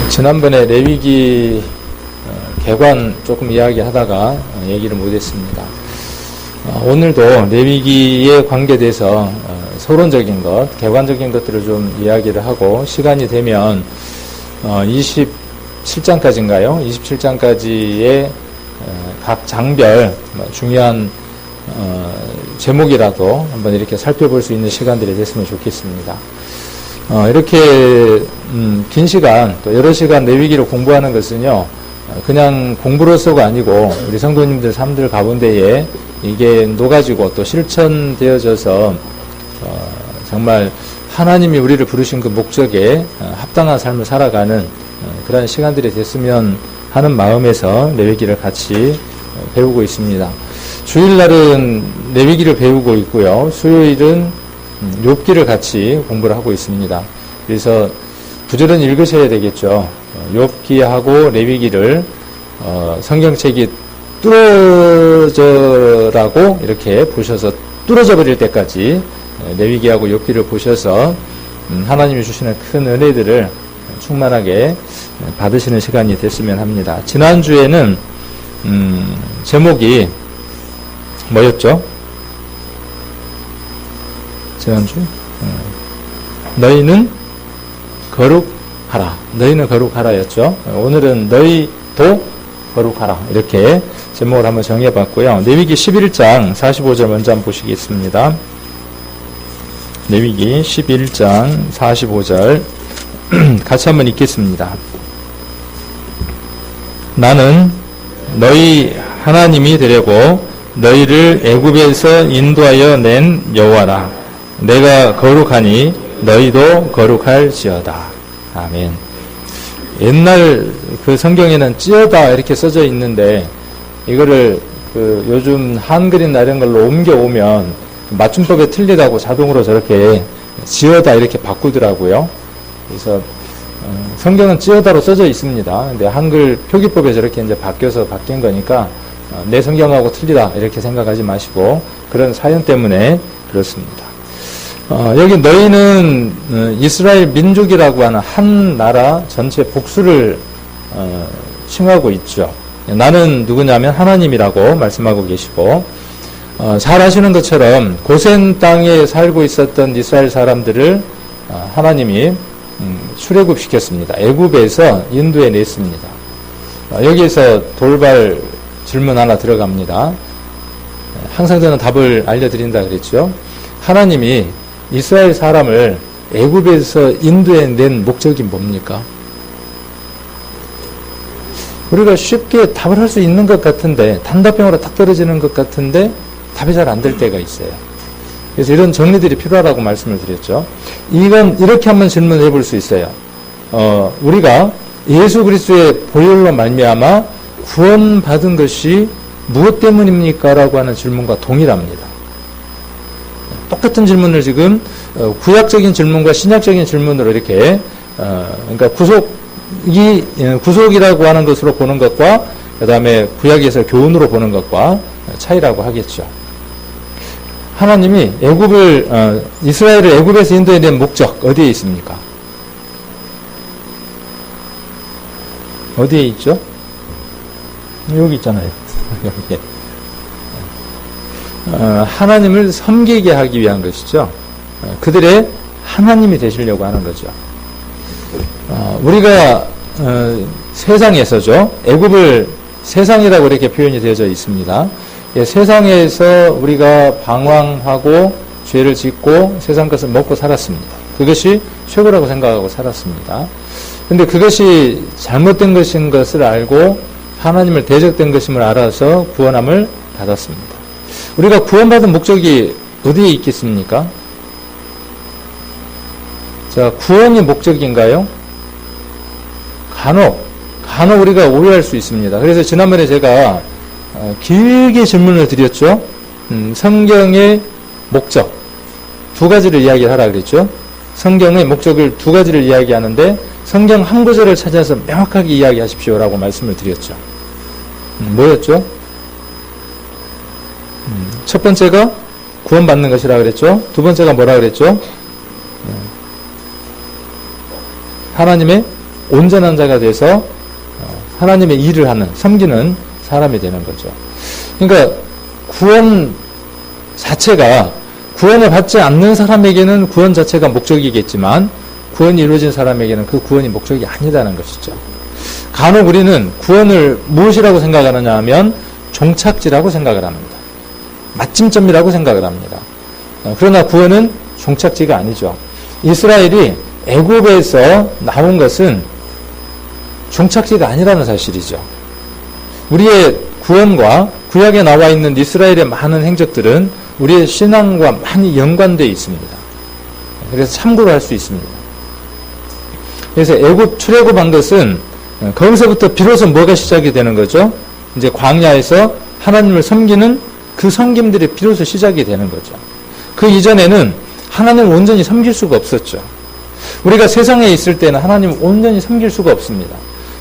지난번에 레위기 개관 조금 이야기하다가 얘기를 못했습니다. 오늘도 레위기에 관계돼서 서론적인 것, 개관적인 것들을 좀 이야기를 하고 시간이 되면 27장까지인가요? 27장까지의 각 장별 중요한 제목이라도 한번 이렇게 살펴볼 수 있는 시간들이 됐으면 좋겠습니다. 이렇게 긴 시간, 또 여러 시간 레위기를 공부하는 것은요, 그냥 공부로서가 아니고 우리 성도님들 삶들 가운데에 이게 녹아지고 또 실천되어져서 정말 하나님이 우리를 부르신 그 목적에 합당한 삶을 살아가는 그런 시간들이 됐으면 하는 마음에서 레위기를 같이 배우고 있습니다. 주일날은 레위기를 배우고 있고요. 수요일은 욥기를 같이 공부를 하고 있습니다. 그래서 부지런히 읽으셔야 되겠죠. 욥기하고 레위기를 성경책이 뚫어져라고 이렇게 보셔서 뚫어져 버릴 때까지 레위기하고 욥기를 보셔서 하나님이 주시는 큰 은혜들을 충만하게 받으시는 시간이 됐으면 합니다. 지난주에는 제목이 뭐였죠? 지난주? 너희는 거룩하라. 너희는 거룩하라였죠. 오늘은 너희도 거룩하라. 이렇게 제목을 한번 정해봤고요. 레위기 11장 45절 먼저 한번 보시겠습니다. 레위기 11장 45절 같이 한번 읽겠습니다. 나는 너희 하나님이 되려고 너희를 애굽에서 인도하여 낸 여호와라. 내가 거룩하니 너희도 거룩할지어다. 아멘. 옛날 그 성경에는 찌어다 이렇게 써져 있는데 이거를 요즘 한글이나 이런 걸로 옮겨오면 맞춤법에 틀리다고 자동으로 저렇게 지어다 이렇게 바꾸더라고요. 그래서 성경은 찌어다로 써져 있습니다. 근데 한글 표기법에 저렇게 이제 바뀌어서 바뀐 거니까 내 성경하고 틀리다 이렇게 생각하지 마시고 그런 사연 때문에 그렇습니다. 여기 너희는 이스라엘 민족이라고 하는 한 나라 전체 복수를 칭하고 있죠. 나는 누구냐면 하나님이라고 말씀하고 계시고 잘 아시는 것처럼 고센 땅에 살고 있었던 이스라엘 사람들을 하나님이 출애굽시켰습니다. 애굽에서 인도해 냈습니다. 여기에서 돌발 질문 하나 들어갑니다. 항상 저는 답을 알려드린다 그랬죠. 하나님이 이스라엘 사람을 애굽에서 인도해 낸 목적이 뭡니까? 우리가 쉽게 답을 할 수 있는 것 같은데 단답형으로 딱 떨어지는 것 같은데 답이 잘 안 될 때가 있어요. 그래서 이런 정리들이 필요하다고 말씀을 드렸죠. 이건 이렇게 한번 질문해 볼 수 있어요. 우리가 예수 그리스도의 보혈로 말미암아 구원받은 것이 무엇 때문입니까? 라고 하는 질문과 동일합니다. 똑같은 질문을 지금 구약적인 질문과 신약적인 질문으로 이렇게 그러니까 구속이라고 하는 것으로 보는 것과 그 다음에 구약에서 교훈으로 보는 것과 차이라고 하겠죠. 하나님이 이스라엘을 애굽에서 인도해 낸 목적 어디에 있습니까? 어디에 있죠? 여기 있잖아요. 여기. 하나님을 섬기게 하기 위한 것이죠. 그들의 하나님이 되시려고 하는 거죠. 우리가 세상에서죠. 애굽을 세상이라고 이렇게 표현이 되어져 있습니다. 세상에서 우리가 방황하고 죄를 짓고 세상 것을 먹고 살았습니다. 그것이 최고라고 생각하고 살았습니다. 근데 그것이 잘못된 것인 것을 알고 하나님을 대적된 것임을 알아서 구원함을 받았습니다. 우리가 구원받은 목적이 어디에 있겠습니까? 자, 구원이 목적인가요? 간혹 우리가 오해할 수 있습니다. 그래서 지난번에 제가 길게 질문을 드렸죠. 성경의 목적 두 가지를 이야기하라 그랬죠. 성경의 목적을 두 가지를 이야기하는데 성경 한 구절을 찾아서 명확하게 이야기하십시오라고 말씀을 드렸죠. 뭐였죠? 첫 번째가 구원받는 것이라 그랬죠. 두 번째가 뭐라 그랬죠? 하나님의 온전한 자가 돼서 하나님의 일을 하는, 섬기는 사람이 되는 거죠. 그러니까 구원 자체가, 구원을 받지 않는 사람에게는 구원 자체가 목적이겠지만 구원이 이루어진 사람에게는 그 구원이 목적이 아니다는 것이죠. 간혹 우리는 구원을 무엇이라고 생각하느냐 하면 종착지라고 생각을 합니다. 마침점이라고 생각을 합니다. 그러나 구원은 종착지가 아니죠. 이스라엘이 애굽에서 나온 것은 종착지가 아니라는 사실이죠. 우리의 구원과 구약에 나와 있는 이스라엘의 많은 행적들은 우리의 신앙과 많이 연관되어 있습니다. 그래서 참고를 할 수 있습니다. 그래서 애굽 출애굽한 것은 거기서부터 비로소 뭐가 시작이 되는 거죠? 이제 광야에서 하나님을 섬기는 그 섬김들이 비로소 시작이 되는 거죠. 그 이전에는 하나님을 온전히 섬길 수가 없었죠. 우리가 세상에 있을 때는 하나님을 온전히 섬길 수가 없습니다.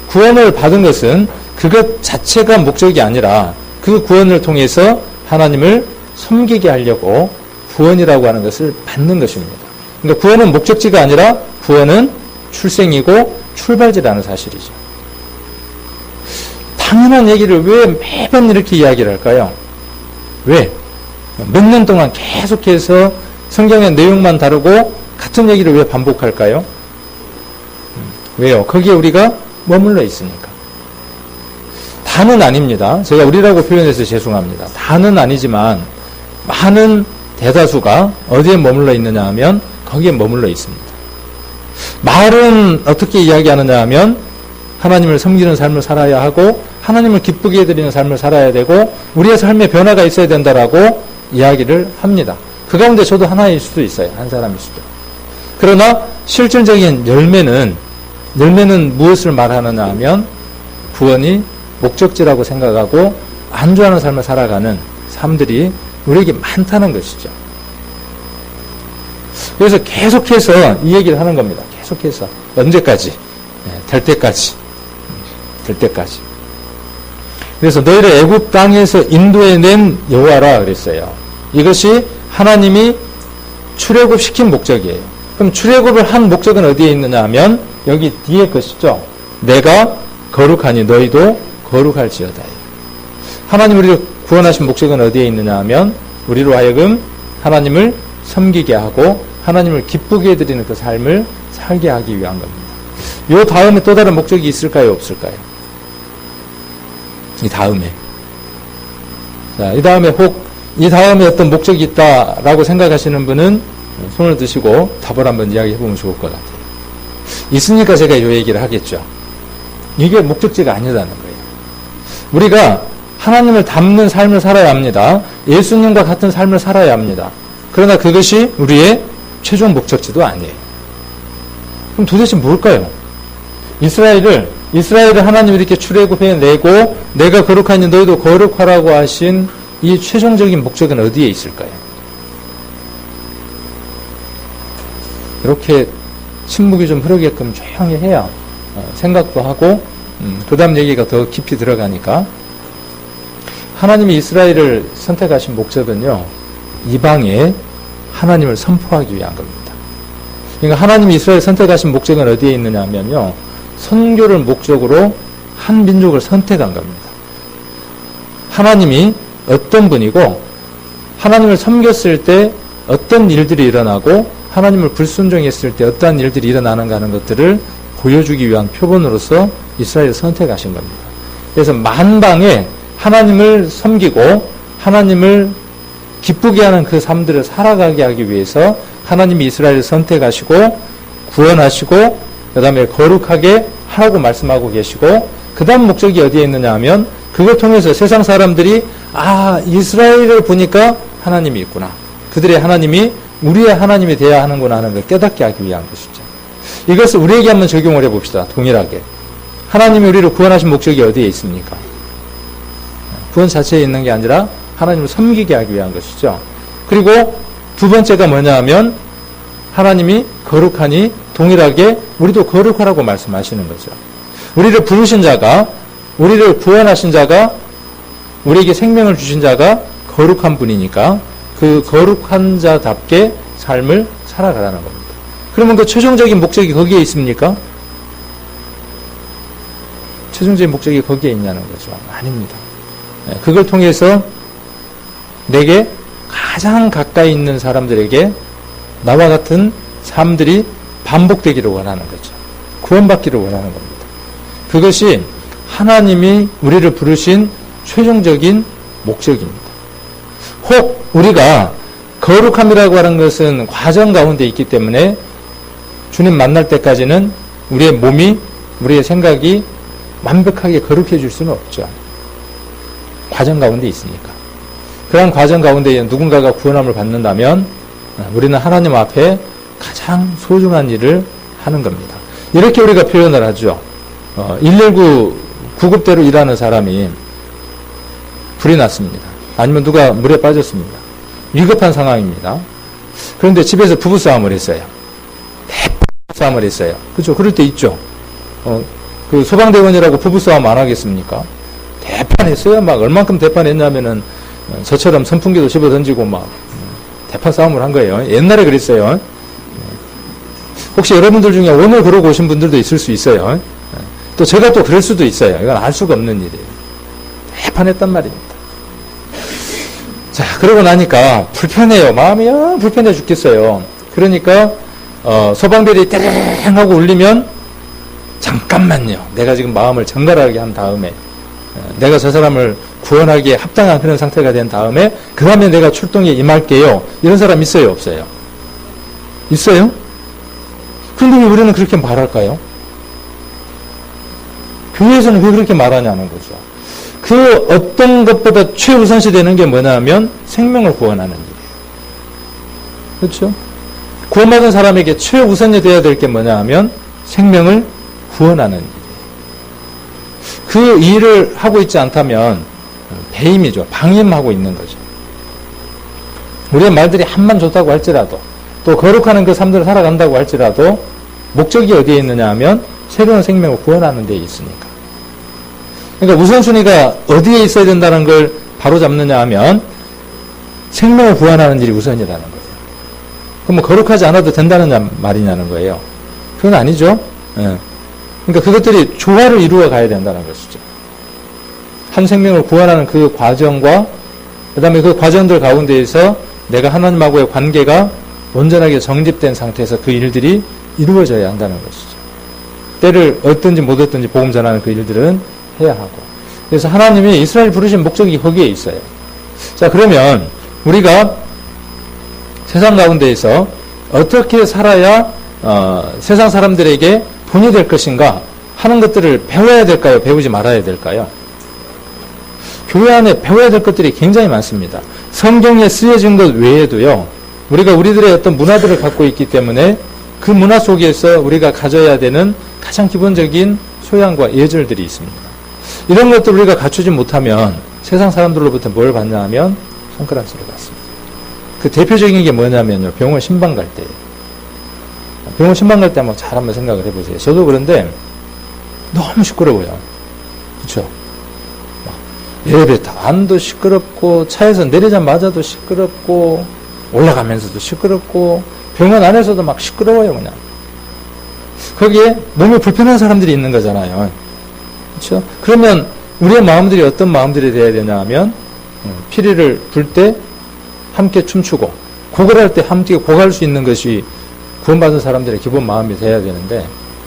구원을 받은 것은 그것 자체가 목적이 아니라 그 구원을 통해서 하나님을 섬기게 하려고 구원이라고 하는 것을 받는 것입니다. 그러니까 구원은 목적지가 아니라 구원은 출생이고 출발지라는 사실이죠. 당연한 얘기를 왜 매번 이렇게 이야기를 할까요? 왜? 몇 년 동안 계속해서 성경의 내용만 다루고 같은 얘기를 왜 반복할까요? 왜요? 거기에 우리가 머물러 있으니까. 다는 아닙니다. 제가 우리라고 표현해서 죄송합니다. 다는 아니지만 많은 대다수가 어디에 머물러 있느냐 하면 거기에 머물러 있습니다. 말은 어떻게 이야기하느냐 하면 하나님을 섬기는 삶을 살아야 하고 하나님을 기쁘게 해드리는 삶을 살아야 되고 우리의 삶에 변화가 있어야 된다라고 이야기를 합니다. 그 가운데 저도 하나일 수도 있어요. 한 사람일 수도. 그러나 실질적인 열매는 무엇을 말하느냐 하면 구원이 목적지라고 생각하고 안주하는 삶을 살아가는 사람들이 우리에게 많다는 것이죠. 그래서 계속해서 이 얘기를 하는 겁니다. 계속해서. 언제까지? 될 때까지. 될 때까지. 그래서 너희를 애굽 땅에서 인도해낸 여호와라 그랬어요. 이것이 하나님이 출애굽시킨 목적이에요. 그럼 출애굽을 한 목적은 어디에 있느냐 하면 여기 뒤에 것이죠. 내가 거룩하니 너희도 거룩할지어다. 하나님 우리를 구원하신 목적은 어디에 있느냐 하면 우리로 하여금 하나님을 섬기게 하고 하나님을 기쁘게 해드리는 그 삶을 살게 하기 위한 겁니다. 이 다음에 또 다른 목적이 있을까요? 없을까요? 이 다음에. 자, 이 다음에 어떤 목적이 있다라고 생각하시는 분은 손을 드시고 답을 한번 이야기해 보면 좋을 것 같아요. 있으니까 제가 이 얘기를 하겠죠. 이게 목적지가 아니라는 거예요. 우리가 하나님을 닮는 삶을 살아야 합니다. 예수님과 같은 삶을 살아야 합니다. 그러나 그것이 우리의 최종 목적지도 아니에요. 그럼 도대체 뭘까요? 이스라엘을 하나님이 이렇게 출애굽해내고 내가 거룩하니 너희도 거룩하라고 하신 이 최종적인 목적은 어디에 있을까요? 이렇게 침묵이 좀 흐르게끔 조용히 해야 생각도 하고 그 다음 얘기가 더 깊이 들어가니까 하나님이 이스라엘을 선택하신 목적은요, 이방에 하나님을 선포하기 위한 겁니다. 그러니까 하나님이 이스라엘을 선택하신 목적은 어디에 있느냐 하면요, 선교를 목적으로 한 민족을 선택한 겁니다. 하나님이 어떤 분이고 하나님을 섬겼을 때 어떤 일들이 일어나고 하나님을 불순종했을 때 어떠한 일들이 일어나는가 하는 것들을 보여주기 위한 표본으로서 이스라엘을 선택하신 겁니다. 그래서 만방에 하나님을 섬기고 하나님을 기쁘게 하는 그 삶들을 살아가게 하기 위해서 하나님이 이스라엘을 선택하시고 구원하시고 그 다음에 거룩하게 하라고 말씀하고 계시고 그 다음 목적이 어디에 있느냐 하면 그걸 통해서 세상 사람들이 이스라엘을 보니까 하나님이 있구나. 그들의 하나님이 우리의 하나님이 되어야 하는구나 하는 걸 깨닫게 하기 위한 것이죠. 이것을 우리에게 한번 적용을 해봅시다. 동일하게. 하나님이 우리를 구원하신 목적이 어디에 있습니까? 구원 자체에 있는 게 아니라 하나님을 섬기게 하기 위한 것이죠. 그리고 두 번째가 뭐냐 하면 하나님이 거룩하니 동일하게 우리도 거룩하라고 말씀하시는 거죠. 우리를 부르신 자가, 우리를 구원하신 자가, 우리에게 생명을 주신 자가 거룩한 분이니까 그 거룩한 자답게 삶을 살아가라는 겁니다. 그러면 그 최종적인 목적이 거기에 있습니까? 최종적인 목적이 거기에 있냐는 거죠. 아닙니다. 그걸 통해서 내게 가장 가까이 있는 사람들에게 나와 같은 삶들이 반복되기를 원하는 거죠. 구원받기를 원하는 겁니다. 그것이 하나님이 우리를 부르신 최종적인 목적입니다. 혹 우리가 거룩함이라고 하는 것은 과정 가운데 있기 때문에 주님 만날 때까지는 우리의 몸이, 우리의 생각이 완벽하게 거룩해질 수는 없죠. 과정 가운데 있으니까. 그런 과정 가운데 누군가가 구원함을 받는다면 우리는 하나님 앞에 가장 소중한 일을 하는 겁니다. 이렇게 우리가 표현을 하죠. 119 구급대로 일하는 사람이 불이 났습니다. 아니면 누가 물에 빠졌습니다. 위급한 상황입니다. 그런데 집에서 부부싸움을 했어요. 대싸움을 했어요. 그렇죠? 그럴 때 있죠. 그 소방대원이라고 부부싸움 안 하겠습니까? 대판했어요. 막 얼만큼 대판했냐면은 저처럼 선풍기도 집어 던지고 막 대판 싸움을 한 거예요. 옛날에 그랬어요. 혹시 여러분들 중에 오늘 그러고 오신 분들도 있을 수 있어요. 또 제가 또 그럴 수도 있어요. 이건 알 수가 없는 일이에요. 대판했단 말입니다. 자, 그러고 나니까 불편해요. 마음이 불편해 죽겠어요. 그러니까 소방벨이 떼르릉 하고 울리면 잠깐만요. 내가 지금 마음을 정갈하게 한 다음에 내가 저 사람을 구원하기에 합당한 그런 상태가 된 다음에 그 다음에 내가 출동에 임할게요. 이런 사람 있어요? 없어요? 있어요? 그런데 왜 우리는 그렇게 말할까요? 교회에서는 왜 그렇게 말하냐는 거죠. 그 어떤 것보다 최우선시 되는 게 뭐냐면 생명을 구원하는 일이에요. 그렇죠? 구원받은 사람에게 최우선이 되어야 될 게 뭐냐 하면 생명을 구원하는 일이에요. 그 일을 하고 있지 않다면 배임이죠. 방임하고 있는 거죠. 우리의 말들이 한만 좋다고 할지라도 또 거룩하는 그 삶들을 살아간다고 할지라도 목적이 어디에 있느냐 하면 새로운 생명을 구원하는 데에 있으니까. 그러니까 우선순위가 어디에 있어야 된다는 걸 바로 잡느냐 하면 생명을 구원하는 일이 우선이라는 거예요. 그럼 뭐 거룩하지 않아도 된다는 말이냐는 거예요. 그건 아니죠. 예. 그러니까 그것들이 조화를 이루어 가야 된다는 것이죠. 한 생명을 구원하는 그 과정과 그 다음에 그 과정들 가운데에서 내가 하나님하고의 관계가 온전하게 정립된 상태에서 그 일들이 이루어져야 한다는 것이죠. 때를 얻든지 못 얻든지 복음 전하는 그 일들은 해야 하고. 그래서 하나님이 이스라엘 부르신 목적이 거기에 있어요. 자, 그러면 우리가 세상 가운데에서 어떻게 살아야 세상 사람들에게 본이 될 것인가 하는 것들을 배워야 될까요? 배우지 말아야 될까요? 교회 안에 배워야 될 것들이 굉장히 많습니다. 성경에 쓰여진 것 외에도요. 우리가 우리들의 어떤 문화들을 갖고 있기 때문에 그 문화 속에서 우리가 가져야 되는 가장 기본적인 소양과 예절들이 있습니다. 이런 것들을 우리가 갖추지 못하면 세상 사람들로부터 뭘 받냐 하면 손가락질을 받습니다. 그 대표적인 게 뭐냐면요. 병원 신방 갈 때. 병원 신방 갈 때 한번 잘 한번 생각을 해보세요. 저도 그런데 너무 시끄러워요. 그렇죠? 엘리베이터 안도 시끄럽고 차에서 내리자마자도 시끄럽고 올라가면서도 시끄럽고 병원 안에서도 막 시끄러워요. 그냥. 거기에 몸이 불편한 사람들이 있는 거잖아요. 그렇죠? 그러면 우리의 마음들이 어떤 마음들이 돼야 되냐 하면 피리를 불 때 함께 춤추고 고걸할 때 함께 고갈 수 있는 것이 구원받은 사람들의 기본 마음이 돼야 되는데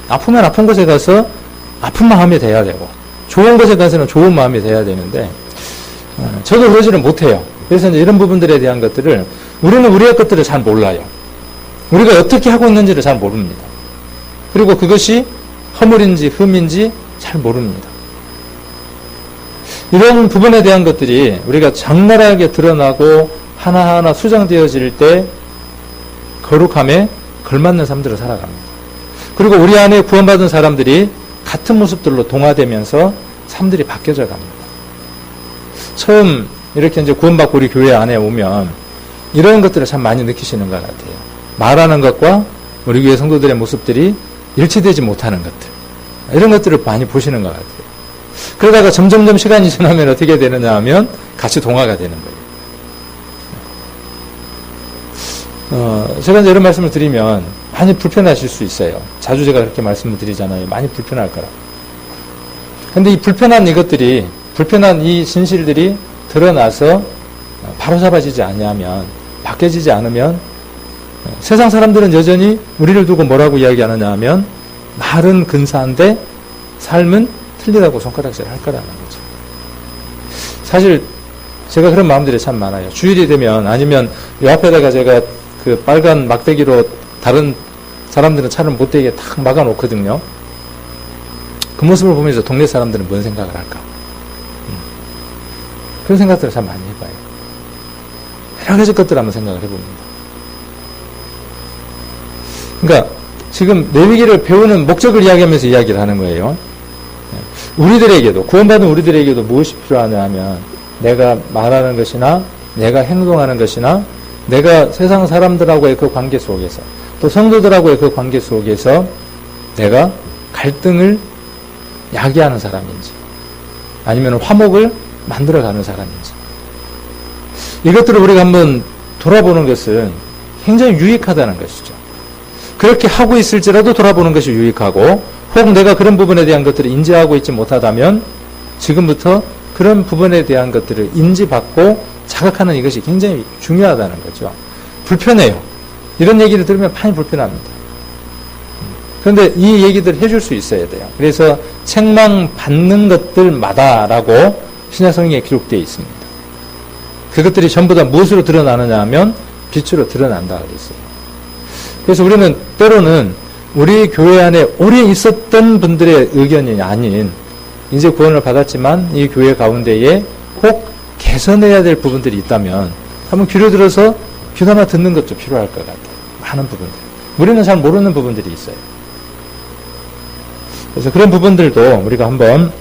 아프면 아픈 곳에 가서 아픈 마음이 돼야 되고 좋은 곳에 가서는 좋은 마음이 돼야 되는데 저도 그러지는 못해요. 그래서 이제 이런 부분들에 대한 것들을 우리는 우리의 것들을 잘 몰라요. 우리가 어떻게 하고 있는지를 잘 모릅니다. 그리고 그것이 허물인지 흠인지 잘 모릅니다. 이런 부분에 대한 것들이 우리가 적나라하게 드러나고 하나하나 수정되어질 때 거룩함에 걸맞는 삶들을 살아갑니다. 그리고 우리 안에 구원받은 사람들이 같은 모습들로 동화되면서 삶들이 바뀌어져 갑니다. 처음 이렇게 이제 구원받고 우리 교회 안에 오면 이런 것들을 참 많이 느끼시는 것 같아요. 말하는 것과 우리 교회 성도들의 모습들이 일치되지 못하는 것들. 이런 것들을 많이 보시는 것 같아요. 그러다가 점점점 시간이 지나면 어떻게 되느냐 하면 같이 동화가 되는 거예요. 제가 이제 이런 말씀을 드리면 많이 불편하실 수 있어요. 자주 제가 그렇게 말씀을 드리잖아요. 많이 불편할 거라. 근데 이 불편한 이것들이, 불편한 이 진실들이 드러나서 바로잡아지지 아니하면, 바뀌어지지 않으면, 세상 사람들은 여전히 우리를 두고 뭐라고 이야기하느냐 하면, 말은 근사한데 삶은 틀리다고 손가락질 할 거라는 거죠. 사실 제가 그런 마음들이 참 많아요. 주일이 되면, 아니면 이 앞에다가 제가 그 빨간 막대기로 다른 사람들은 차를 못 되게 탁 막아 놓거든요. 그 모습을 보면서 동네 사람들은 뭔 생각을 할까? 그런 생각들을 참 많이 해봐요. 여러 가지 것들을 한번 생각을 해봅니다. 그러니까 지금 레위기를 배우는 목적을 이야기하면서 이야기를 하는 거예요. 우리들에게도, 구원받은 우리들에게도 무엇이 필요하냐 하면, 내가 말하는 것이나 내가 행동하는 것이나 내가 세상 사람들하고의 그 관계 속에서, 또 성도들하고의 그 관계 속에서 내가 갈등을 야기하는 사람인지, 아니면 화목을 만들어가는 사람인지, 이것들을 우리가 한번 돌아보는 것은 굉장히 유익하다는 것이죠. 그렇게 하고 있을지라도 돌아보는 것이 유익하고, 혹 내가 그런 부분에 대한 것들을 인지하고 있지 못하다면 지금부터 그런 부분에 대한 것들을 인지받고 자각하는 이것이 굉장히 중요하다는 거죠. 불편해요. 이런 얘기를 들으면 많이 불편합니다. 그런데 이 얘기들을 해줄 수 있어야 돼요. 그래서 책망받는 것들마다라고 신약성경에 기록되어 있습니다. 그것들이 전부 다 무엇으로 드러나느냐 하면 빛으로 드러난다 그랬어요. 그래서 우리는 때로는 우리 교회 안에 오래 있었던 분들의 의견이 아닌, 이제 구원을 받았지만 이 교회 가운데에 꼭 개선해야 될 부분들이 있다면 한번 귀를 들어서 귀담아 듣는 것도 필요할 것 같아요. 많은 부분들. 우리는 잘 모르는 부분들이 있어요. 그래서 그런 부분들도 우리가 한번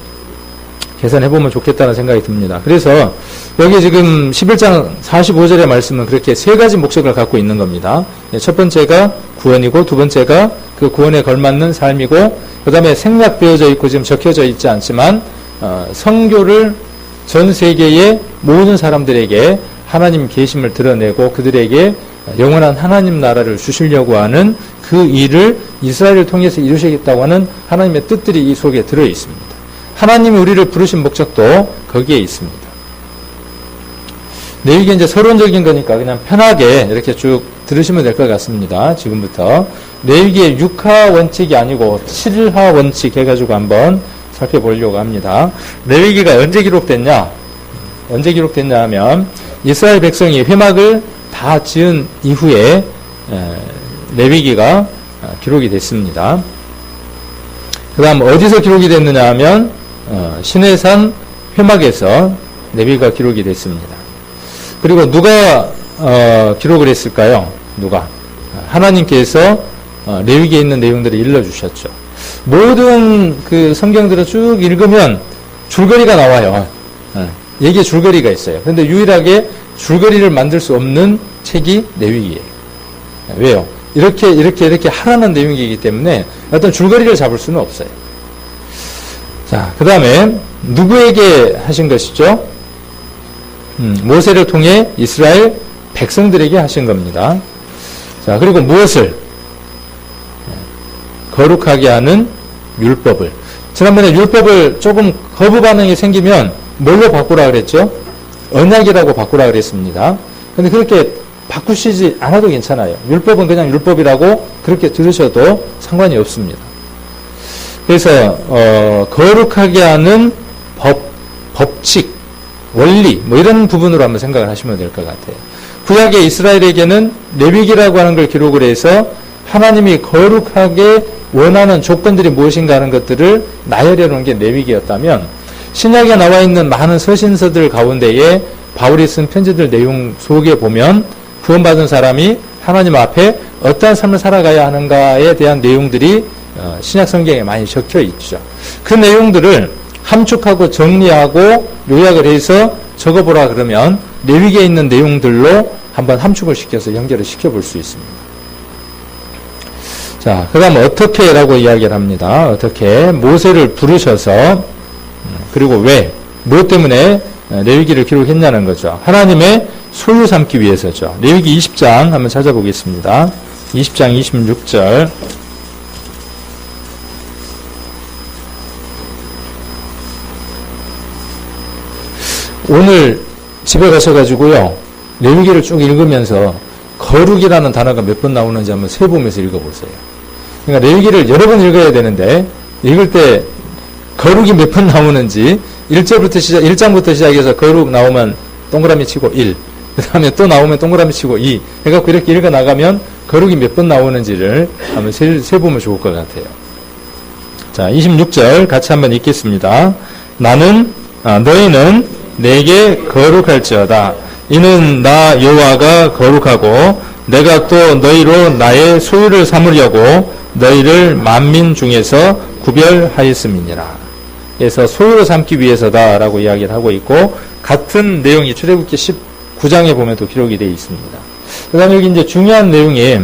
개선해보면 좋겠다는 생각이 듭니다. 그래서 여기 지금 11장 45절의 말씀은 그렇게 세 가지 목적을 갖고 있는 겁니다. 첫 번째가 구원이고, 두 번째가 그 구원에 걸맞는 삶이고, 그 다음에 생략 되어져 있고 지금 적혀져 있지 않지만 선교를 전 세계의 모든 사람들에게 하나님 계심을 드러내고 그들에게 영원한 하나님 나라를 주시려고 하는 그 일을 이스라엘을 통해서 이루시겠다고 하는 하나님의 뜻들이 이 속에 들어 있습니다. 하나님이 우리를 부르신 목적도 거기에 있습니다. 네, 이게 이제 서론적인 거니까 그냥 편하게 이렇게 쭉 들으시면 될 것 같습니다. 지금부터. 레위기의 6하 원칙이 아니고 7하 원칙 해가지고 한번 살펴보려고 합니다. 레위기가 언제 기록됐냐? 언제 기록됐냐 하면 이스라엘 백성이 회막을 다 지은 이후에 레위기가 기록이 됐습니다. 그 다음 어디서 기록이 됐느냐 하면 시내산 회막에서 레위기가 기록이 됐습니다. 그리고 누가 기록을 했을까요? 누가? 하나님께서 레위기에 있는 내용들을 일러주셨죠. 모든 그 성경들을 쭉 읽으면 줄거리가 나와요. 얘기에 줄거리가 있어요. 그런데 유일하게 줄거리를 만들 수 없는 책이 레위기예요. 왜요? 이렇게 하라는 내용이기 때문에 어떤 줄거리를 잡을 수는 없어요. 자, 그 다음에 누구에게 하신 것이죠? 모세를 통해 이스라엘 백성들에게 하신 겁니다. 자, 그리고 무엇을? 거룩하게 하는 율법을. 지난번에 율법을 조금 거부 반응이 생기면 뭘로 바꾸라 그랬죠? 언약이라고 바꾸라 그랬습니다. 근데 그렇게 바꾸시지 않아도 괜찮아요. 율법은 그냥 율법이라고 그렇게 들으셔도 상관이 없습니다. 그래서 거룩하게 하는 법칙, 원리 뭐 이런 부분으로 한번 생각을 하시면 될 것 같아요. 구약의 이스라엘에게는 레위기라고 하는 걸 기록을 해서 하나님이 거룩하게 원하는 조건들이 무엇인가 하는 것들을 나열해 놓은 게 레위기였다면, 신약에 나와 있는 많은 서신서들 가운데에 바울이 쓴 편지들 내용 속에 보면 구원받은 사람이 하나님 앞에 어떠한 삶을 살아가야 하는가에 대한 내용들이 신약 성경에 많이 적혀 있죠. 그 내용들을 함축하고 정리하고 요약을 해서 적어보라 그러면 레위기에 있는 내용들로 한번 함축을 시켜서 연결을 시켜볼 수 있습니다. 자, 그 다음 어떻게 라고 이야기를 합니다. 어떻게 모세를 부르셔서, 그리고 왜, 무엇 때문에 레위기를 기록했냐는 거죠. 하나님의 소유 삼기 위해서죠. 레위기 20장 한번 찾아보겠습니다. 20장 26절. 오늘 집에 가셔가지고요, 레위기를 쭉 읽으면서 거룩이라는 단어가 몇 번 나오는지 한번 세보면서 읽어보세요. 그러니까 레위기를 여러 번 읽어야 되는데, 읽을 때 거룩이 몇 번 나오는지, 1장부터 시작해서 거룩 나오면 동그라미 치고 1, 그 다음에 또 나오면 동그라미 치고 2, 그래갖고 이렇게 읽어 나가면 거룩이 몇 번 나오는지를 한번 세보면 좋을 것 같아요. 자, 26절 같이 한번 읽겠습니다. 너희는 내게 거룩할지어다. 이는 나 여호와가 거룩하고 내가 또 너희로 나의 소유를 삼으려고 너희를 만민 중에서 구별하였음이니라. 그래서 소유로 삼기 위해서다라고 이야기를 하고 있고, 같은 내용이 출애굽기 19장에 보면 또 기록이 되어 있습니다. 그 다음에 여기 이제 중요한 내용이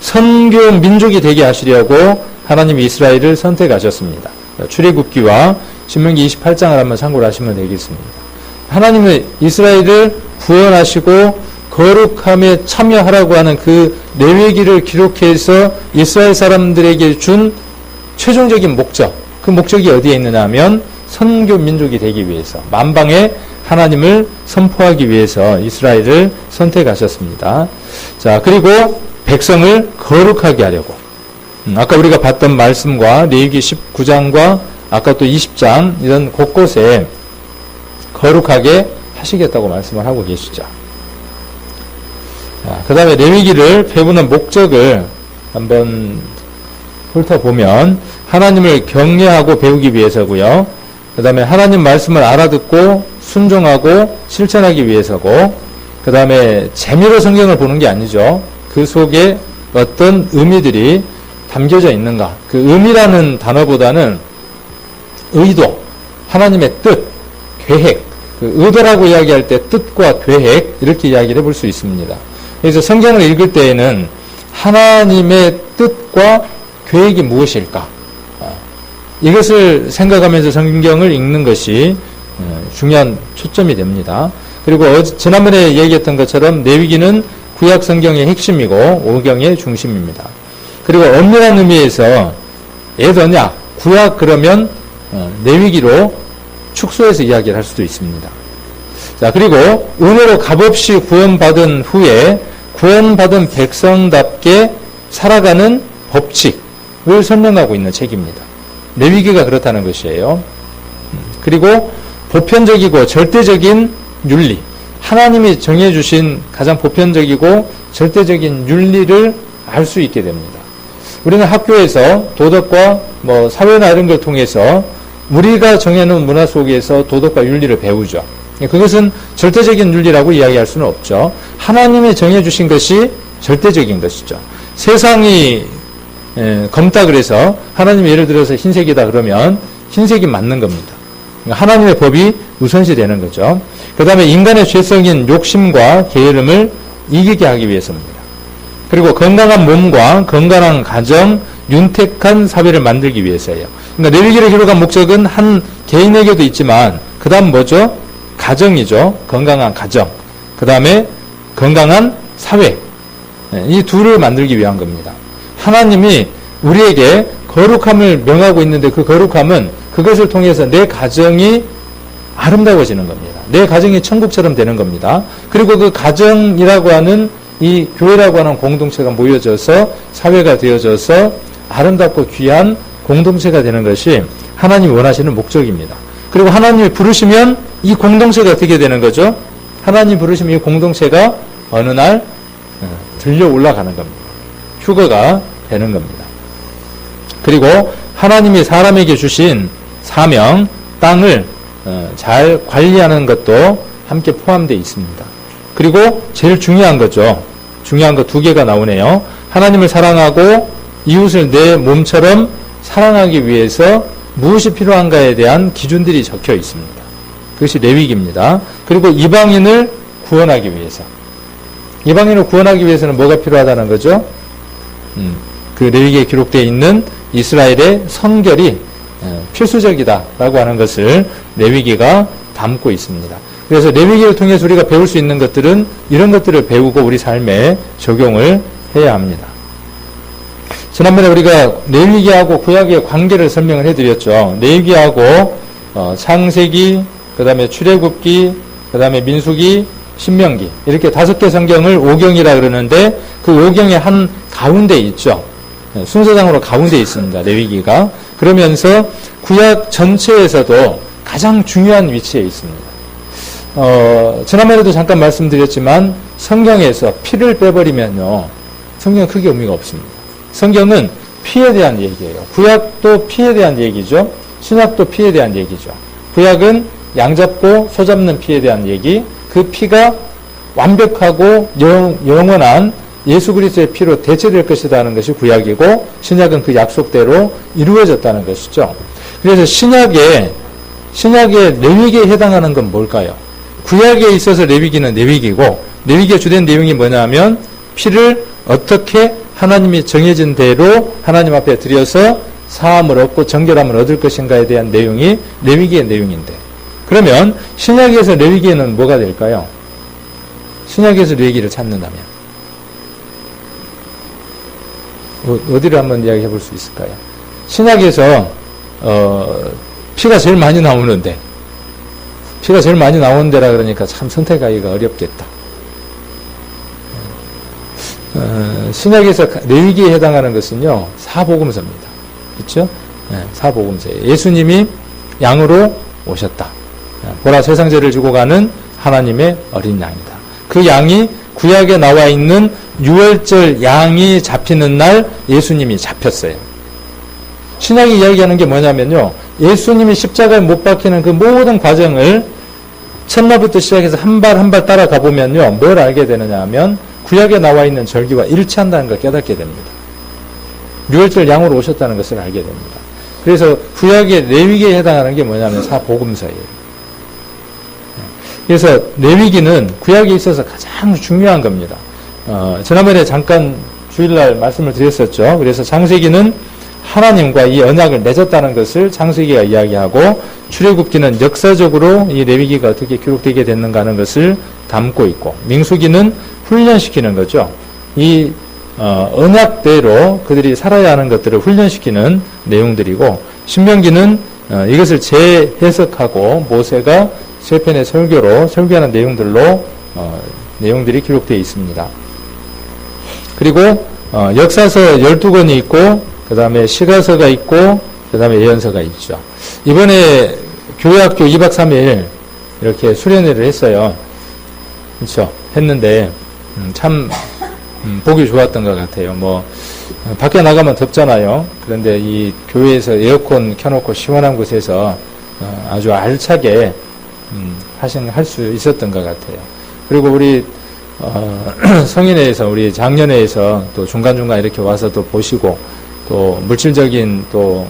선교 민족이 되게 하시려고 하나님이 이스라엘을 선택하셨습니다. 출애굽기와 신명기 28장을 한번 참고를 하시면 되겠습니다. 하나님은 이스라엘을 구원하시고 거룩함에 참여하라고 하는 그 레위기를 기록해서 이스라엘 사람들에게 준 최종적인 목적, 그 목적이 어디에 있느냐 하면 선교 민족이 되기 위해서, 만방에 하나님을 선포하기 위해서 이스라엘을 선택하셨습니다. 자, 그리고 백성을 거룩하게 하려고, 아까 우리가 봤던 말씀과 레위기 19장과 아까 또 20장 이런 곳곳에 거룩하게 하시겠다고 말씀을 하고 계시죠. 그 다음에 레위기를 배우는 목적을 한번 훑어보면 하나님을 경외하고 배우기 위해서고요. 그 다음에 하나님 말씀을 알아듣고 순종하고 실천하기 위해서고, 그 다음에 재미로 성경을 보는 게 아니죠. 그 속에 어떤 의미들이 담겨져 있는가. 그 의미라는 단어보다는 의도, 하나님의 뜻, 계획, 그 의도라고 이야기할 때 뜻과 계획, 이렇게 이야기를 해볼 수 있습니다. 그래서 성경을 읽을 때에는 하나님의 뜻과 계획이 무엇일까? 이것을 생각하면서 성경을 읽는 것이 중요한 초점이 됩니다. 그리고 지난번에 얘기했던 것처럼 레위기는 구약 성경의 핵심이고 오경의 중심입니다. 그리고 엄밀한 의미에서 예더냐, 구약 그러면 레위기로 축소해서 이야기를 할 수도 있습니다. 자, 그리고 은혜로 값없이 구원받은 후에 구원받은 백성답게 살아가는 법칙을 설명하고 있는 책입니다. 레위기가 그렇다는 것이에요. 그리고 보편적이고 절대적인 윤리, 하나님이 정해주신 가장 보편적이고 절대적인 윤리를 알 수 있게 됩니다. 우리는 학교에서 도덕과 사회나 이런 걸 통해서 우리가 정해놓은 문화 속에서 도덕과 윤리를 배우죠. 그것은 절대적인 윤리라고 이야기할 수는 없죠. 하나님이 정해주신 것이 절대적인 것이죠. 세상이 검다 그래서 하나님이 예를 들어서 흰색이다 그러면 흰색이 맞는 겁니다. 하나님의 법이 우선시 되는 거죠. 그 다음에 인간의 죄성인 욕심과 게으름을 이기게 하기 위해서입니다. 그리고 건강한 몸과 건강한 가정, 윤택한 사회를 만들기 위해서예요. 그러니까 레위기를 기록한 목적은 한 개인에게도 있지만 그 다음 뭐죠? 가정이죠. 건강한 가정. 그 다음에 건강한 사회. 이 둘을 만들기 위한 겁니다. 하나님이 우리에게 거룩함을 명하고 있는데 그 거룩함은 그것을 통해서 내 가정이 아름다워지는 겁니다. 내 가정이 천국처럼 되는 겁니다. 그리고 그 가정이라고 하는 이 교회라고 하는 공동체가 모여져서 사회가 되어져서 아름답고 귀한 공동체가 되는 것이 하나님이 원하시는 목적입니다. 그리고 하나님이 부르시면 이 공동체가 어떻게 되는 거죠? 하나님 부르시면 이 공동체가 어느 날 들려 올라가는 겁니다. 휴거가 되는 겁니다. 그리고 하나님이 사람에게 주신 사명, 땅을 잘 관리하는 것도 함께 포함되어 있습니다. 그리고 제일 중요한 거죠. 중요한 거 두 개가 나오네요. 하나님을 사랑하고 이웃을 내 몸처럼 사랑하기 위해서 무엇이 필요한가에 대한 기준들이 적혀 있습니다. 그것이 레위기입니다. 그리고 이방인을 구원하기 위해서. 이방인을 구원하기 위해서는 뭐가 필요하다는 거죠? 그 레위기에 기록되어 있는 이스라엘의 성결이 필수적이다라고 하는 것을 레위기가 담고 있습니다. 그래서 레위기를 통해서 우리가 배울 수 있는 것들은 이런 것들을 배우고 우리 삶에 적용을 해야 합니다. 지난번에 우리가 레위기하고 구약의 관계를 설명을 해드렸죠. 레위기하고 창세기, 그 다음에 출애굽기, 그 다음에 민수기, 신명기 이렇게 5개 성경을 오경이라 그러는데 그 오경의 한 가운데 있죠. 순서상으로 가운데 있습니다. 레위기가. 그러면서 구약 전체에서도 가장 중요한 위치에 있습니다. 지난번에도 잠깐 말씀드렸지만 성경에서 피를 빼버리면요. 성경은 크게 의미가 없습니다. 성경은 피에 대한 얘기예요. 구약도 피에 대한 얘기죠. 신약도 피에 대한 얘기죠. 구약은 양 잡고 소 잡는 피에 대한 얘기, 그 피가 완벽하고 영원한 예수 그리스도의 피로 대체될 것이다 하는 것이 구약이고 신약은 그 약속대로 이루어졌다는 것이죠. 그래서 신약의 레위기에 해당하는 건 뭘까요? 구약에 있어서 레위기는 레위기고 레위기의 주된 내용이 뭐냐면 피를 어떻게 하나님이 정해진 대로 하나님 앞에 드려서 사함을 얻고 정결함을 얻을 것인가에 대한 내용이 레위기의 내용인데 그러면 신약에서 레위기에는 뭐가 될까요? 신약에서 레위기를 찾는다면 어디를 한번 이야기해 볼 수 있을까요? 신약에서 피가 제일 많이 나오는데 피가 제일 많이 나오는 데라 그러니까 참 선택하기가 어렵겠다. 신약에서 레위기에 해당하는 것은요 사복음서입니다. 그렇죠? 사복음서예요. 예수님이 양으로 오셨다. 보라 세상 죄를 지고 가는 하나님의 어린 양이다. 그 양이 구약에 나와 있는 유월절 양이 잡히는 날 예수님이 잡혔어요. 신약이 이야기하는 게 뭐냐면요. 예수님이 십자가에 못 박히는 그 모든 과정을 첫날부터 시작해서 한 발 한 발 따라가 보면요. 뭘 알게 되느냐 하면 구약에 나와 있는 절기와 일치한다는 걸 깨닫게 됩니다. 유월절 양으로 오셨다는 것을 알게 됩니다. 그래서 구약의 레위기에 해당하는 게 뭐냐면 사복음서예요. 그래서 레위기는 구약에 있어서 가장 중요한 겁니다. 지난번에 잠깐 주일날 말씀을 드렸었죠. 그래서 창세기는 하나님과 이 언약을 맺었다는 것을 창세기가 이야기하고 출애굽기는 역사적으로 이 레위기가 어떻게 기록되게 됐는가 하는 것을 담고 있고 민수기는 훈련시키는 거죠. 이 언약대로 그들이 살아야 하는 것들을 훈련시키는 내용들이고 신명기는 이것을 재해석하고 모세가 세 편의 설교로 설교하는 내용들로 내용들이 기록되어 있습니다. 그리고 역사서 12권이 있고 그 다음에 시가서가 있고 그 다음에 예언서가 있죠. 이번에 교회학교 2박 3일 이렇게 수련회를 했어요. 그렇죠? 했는데 참 보기 좋았던 것 같아요. 뭐 밖에 나가면 덥잖아요. 그런데 이 교회에서 에어컨 켜놓고 시원한 곳에서 아주 알차게 할 수 있었던 것 같아요. 그리고 우리 성인회에서 우리 장년회에서 또 중간중간 이렇게 와서 또 보시고 또 물질적인 또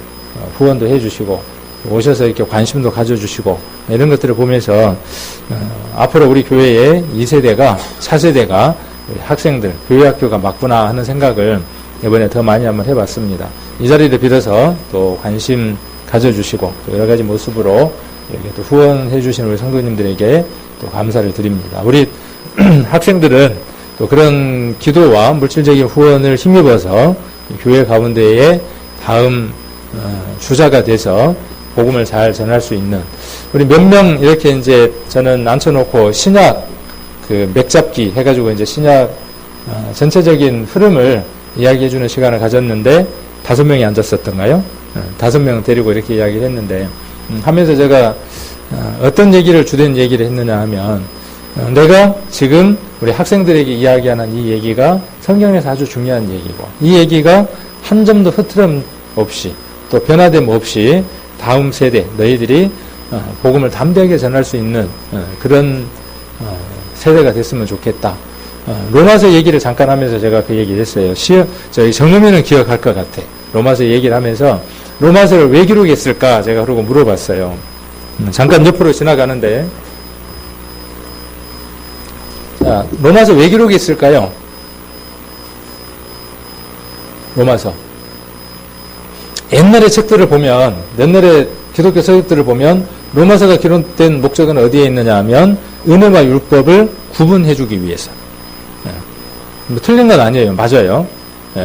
후원도 해주시고 오셔서 이렇게 관심도 가져주시고 이런 것들을 보면서 앞으로 우리 교회의 2세대가 4세대가 우리 학생들 교회학교가 맞구나 하는 생각을 이번에 더 많이 한번 해봤습니다. 이 자리를 빌어서 또 관심 가져주시고 또 여러 가지 모습으로 이렇게 또 후원해 주신 우리 성도님들에게 또 감사를 드립니다. 우리 학생들은 또 그런 기도와 물질적인 후원을 힘입어서 교회 가운데에 다음 주자가 돼서 복음을 잘 전할 수 있는 우리 몇 명 이렇게 이제 저는 앉혀놓고 신약 그 맥잡기 해가지고 이제 신약 전체적인 흐름을 이야기해주는 시간을 가졌는데 5명이 앉았었던가요? 5명 데리고 이렇게 이야기를 했는데 하면서 제가 어떤 얘기를 주된 얘기를 했느냐 하면 내가 지금 우리 학생들에게 이야기하는 이 얘기가 성경에서 아주 중요한 얘기고 이 얘기가 한 점도 흐트럼 없이 또 변화됨 없이 다음 세대 너희들이 복음을 담대하게 전할 수 있는 그런 세대가 됐으면 좋겠다. 로마서 얘기를 잠깐 하면서 제가 그 얘기를 했어요. 저희 정음이는 기억할 것 같아. 로마서 얘기를 하면서 로마서를 왜 기록했을까 제가 그러고 물어봤어요. 잠깐 옆으로 지나가는데 자, 로마서 왜 기록했을까요? 로마서 옛날의 책들을 보면 옛날의 기독교 서적들을 보면 로마서가 기록된 목적은 어디에 있느냐 하면 은혜와 율법을 구분해 주기 위해서. 뭐 틀린 건 아니에요. 맞아요.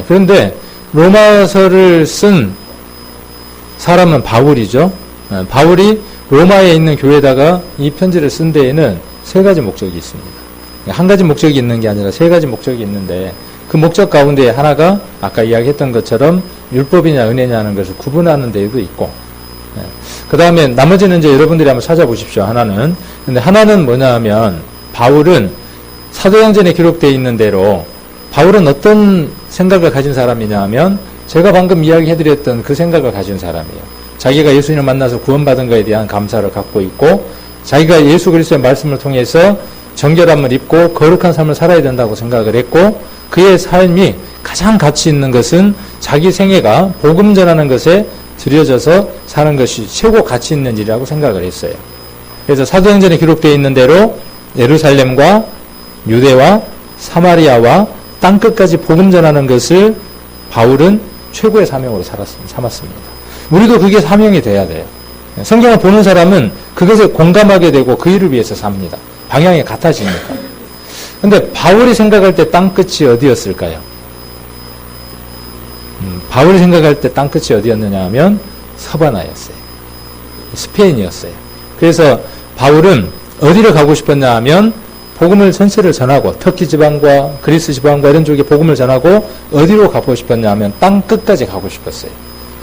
그런데 로마서를 쓴 사람은 바울이죠. 바울이 로마에 있는 교회에다가 이 편지를 쓴 데에는 세 가지 목적이 있습니다. 한 가지 목적이 있는 게 아니라 세 가지 목적이 있는데 그 목적 가운데 하나가 아까 이야기했던 것처럼 율법이냐 은혜냐 하는 것을 구분하는 데에도 있고, 그 다음에 나머지는 이제 여러분들이 한번 찾아보십시오. 하나는. 근데 하나는 뭐냐 하면 바울은 사도행전에 기록되어 있는 대로 바울은 어떤 생각을 가진 사람이냐 하면 제가 방금 이야기해드렸던 그 생각을 가진 사람이에요. 자기가 예수님을 만나서 구원받은 것에 대한 감사를 갖고 있고 자기가 예수 그리스도의 말씀을 통해서 정결함을 입고 거룩한 삶을 살아야 된다고 생각을 했고 그의 삶이 가장 가치 있는 것은 자기 생애가 복음 전하는 것에 들여져서 사는 것이 최고 가치 있는 일이라고 생각을 했어요. 그래서 사도행전에 기록되어 있는 대로 예루살렘과 유대와 사마리아와 땅끝까지 복음 전하는 것을 바울은 최고의 사명으로 삼았습니다. 우리도 그게 사명이 돼야 돼요. 성경을 보는 사람은 그것에 공감하게 되고 그 일을 위해서 삽니다. 방향이 같아지니까. 근데 바울이 생각할 때 땅끝이 어디였을까요? 바울이 생각할 때 땅끝이 어디였느냐 하면 서바나였어요. 스페인이었어요. 그래서 바울은 어디를 가고 싶었냐 하면 복음을 전체를 전하고 터키 지방과 그리스 지방과 이런 쪽에 복음을 전하고 어디로 가고 싶었냐 하면 땅끝까지 가고 싶었어요.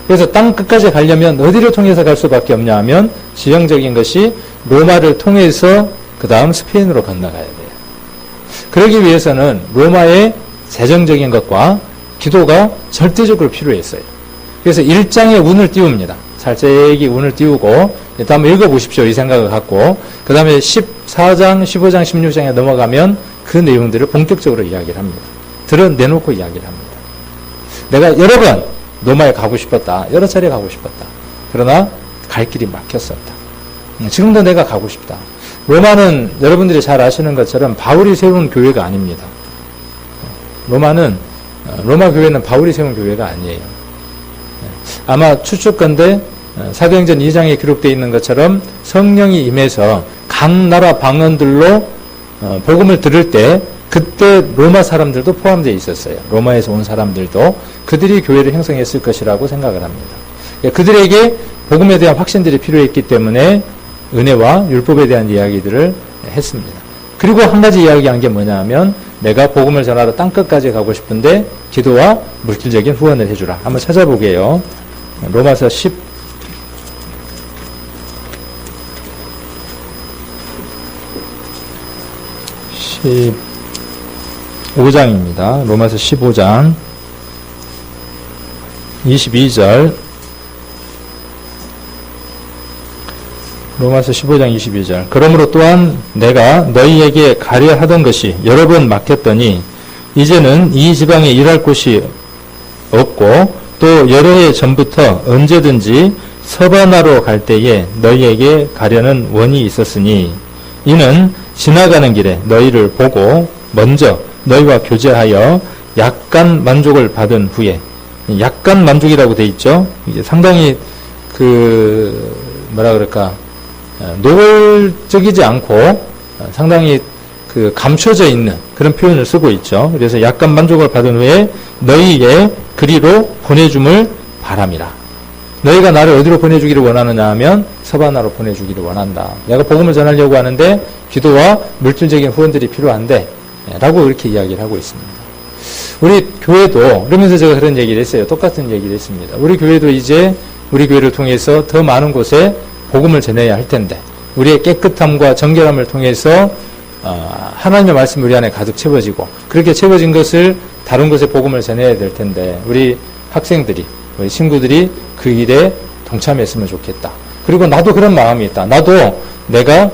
그래서 땅끝까지 가려면 어디를 통해서 갈 수밖에 없냐 하면 지형적인 것이 로마를 통해서 그 다음 스페인으로 건너가야 돼요. 그러기 위해서는 로마의 재정적인 것과 기도가 절대적으로 필요했어요. 그래서 1장에 운을 띄웁니다. 살짝이 운을 띄우고 일단 한번 읽어보십시오. 이 생각을 갖고 그 다음에 14장, 15장, 16장에 넘어가면 그 내용들을 본격적으로 이야기를 합니다. 드러내놓고 이야기를 합니다. 내가 여러 번 로마에 가고 싶었다. 여러 차례 가고 싶었다. 그러나 갈 길이 막혔었다. 지금도 내가 가고 싶다. 로마는 여러분들이 잘 아시는 것처럼 바울이 세운 교회가 아닙니다. 로마 교회는 바울이 세운 교회가 아니에요. 아마 추측건대 사도행전 2장에 기록되어 있는 것처럼 성령이 임해서 각 나라 방언들로 복음을 들을 때 그때 로마 사람들도 포함되어 있었어요. 로마에서 온 사람들도 그들이 교회를 형성했을 것이라고 생각을 합니다. 그들에게 복음에 대한 확신들이 필요했기 때문에 은혜와 율법에 대한 이야기들을 했습니다. 그리고 한 가지 이야기한 게 뭐냐 하면 내가 복음을 전하러 땅끝까지 가고 싶은데 기도와 물질적인 후원을 해주라. 한번 찾아보게요. 로마서 15장입니다. 로마서 15장 22절 로마서 15장 22절 그러므로 또한 내가 너희에게 가려 하던 것이 여러 번 막혔더니 이제는 이 지방에 일할 곳이 없고 또 여러 해 전부터 언제든지 서바나로 갈 때에 너희에게 가려는 원이 있었으니 이는 지나가는 길에 너희를 보고 먼저 너희와 교제하여 약간 만족을 받은 후에 약간 만족이라고 돼 있죠. 이게 상당히 노골적이지 않고 상당히 감춰져 있는 그런 표현을 쓰고 있죠. 그래서 약간 만족을 받은 후에 너희의 그리로 보내줌을 바람이라. 너희가 나를 어디로 보내주기를 원하느냐 하면 서바나로 보내주기를 원한다. 내가 복음을 전하려고 하는데 기도와 물질적인 후원들이 필요한데 라고 이렇게 이야기를 하고 있습니다. 우리 교회도 그러면서 제가 그런 얘기를 했어요. 똑같은 얘기를 했습니다. 우리 교회도 이제 우리 교회를 통해서 더 많은 곳에 복음을 전해야 할 텐데 우리의 깨끗함과 정결함을 통해서 하나님의 말씀이 우리 안에 가득 채워지고 그렇게 채워진 것을 다른 곳에 복음을 전해야 될 텐데 우리 학생들이 우리 친구들이 그 일에 동참했으면 좋겠다. 그리고 나도 그런 마음이 있다. 나도 내가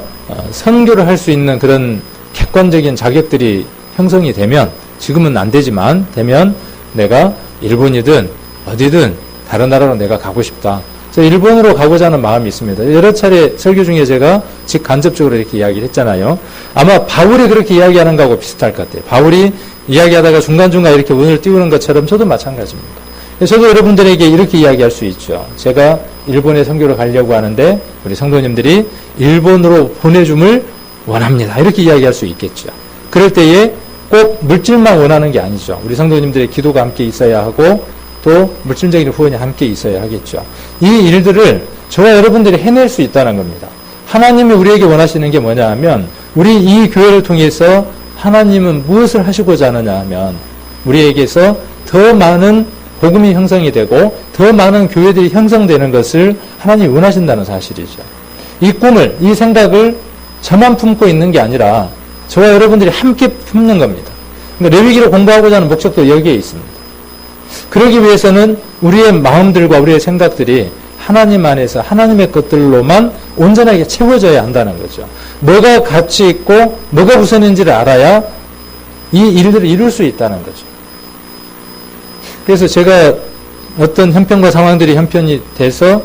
선교를 할 수 있는 그런 객관적인 자격들이 형성이 되면 지금은 안 되지만 되면 내가 일본이든 어디든 다른 나라로 내가 가고 싶다. 그래서 일본으로 가고자 하는 마음이 있습니다. 여러 차례 설교 중에 제가 직간접적으로 이렇게 이야기를 했잖아요. 아마 바울이 그렇게 이야기하는 거하고 비슷할 것 같아요. 바울이 이야기하다가 중간중간 이렇게 운을 띄우는 것처럼 저도 마찬가지입니다. 저도 여러분들에게 이렇게 이야기할 수 있죠. 제가 일본에 선교를 가려고 하는데 우리 성도님들이 일본으로 보내줌을 원합니다. 이렇게 이야기할 수 있겠죠. 그럴 때에 꼭 물질만 원하는 게 아니죠. 우리 성도님들의 기도가 함께 있어야 하고 또 물질적인 후원이 함께 있어야 하겠죠. 이 일들을 저와 여러분들이 해낼 수 있다는 겁니다. 하나님이 우리에게 원하시는 게 뭐냐 하면 우리 이 교회를 통해서 하나님은 무엇을 하시고자 하느냐 하면 우리에게서 더 많은 복음이 형성이 되고 더 많은 교회들이 형성되는 것을 하나님이 원하신다는 사실이죠. 이 꿈을, 이 생각을 저만 품고 있는 게 아니라 저와 여러분들이 함께 품는 겁니다. 그러니까 레위기를 공부하고자 하는 목적도 여기에 있습니다. 그러기 위해서는 우리의 마음들과 우리의 생각들이 하나님 안에서 하나님의 것들로만 온전하게 채워져야 한다는 거죠. 뭐가 가치 있고 뭐가 우선인지를 알아야 이 일들을 이룰 수 있다는 거죠. 그래서 제가 어떤 형편과 상황들이 형편이 돼서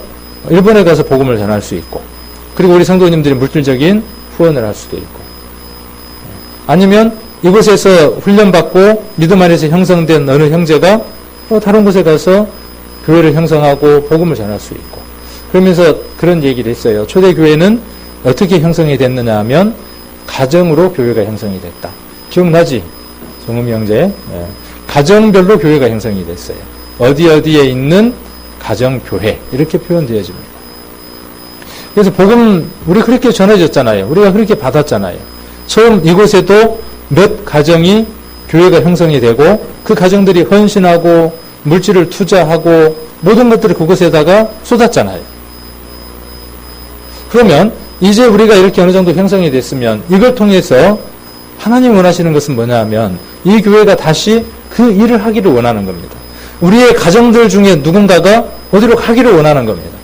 일본에 가서 복음을 전할 수 있고, 그리고 우리 성도님들이 물질적인 후원을 할 수도 있고, 아니면 이곳에서 훈련받고 믿음 안에서 형성된 어느 형제가 또 다른 곳에 가서 교회를 형성하고 복음을 전할 수 있고, 그러면서 그런 얘기를 했어요. 초대교회는 어떻게 형성이 됐느냐 하면 가정으로 교회가 형성이 됐다. 기억나지? 정음이 형제. 네. 가정별로 교회가 형성이 됐어요. 어디에 있는 가정교회 이렇게 표현되어집니다. 그래서 복음 우리 그렇게 전해졌잖아요. 우리가 그렇게 받았잖아요. 처음 이곳에도 몇 가정이 교회가 형성이 되고 그 가정들이 헌신하고 물질을 투자하고 모든 것들을 그곳에다가 쏟았잖아요. 그러면 이제 우리가 이렇게 어느 정도 형성이 됐으면 이걸 통해서 하나님 원하시는 것은 뭐냐 하면 이 교회가 다시 그 일을 하기를 원하는 겁니다. 우리의 가정들 중에 누군가가 어디로 가기를 원하는 겁니다.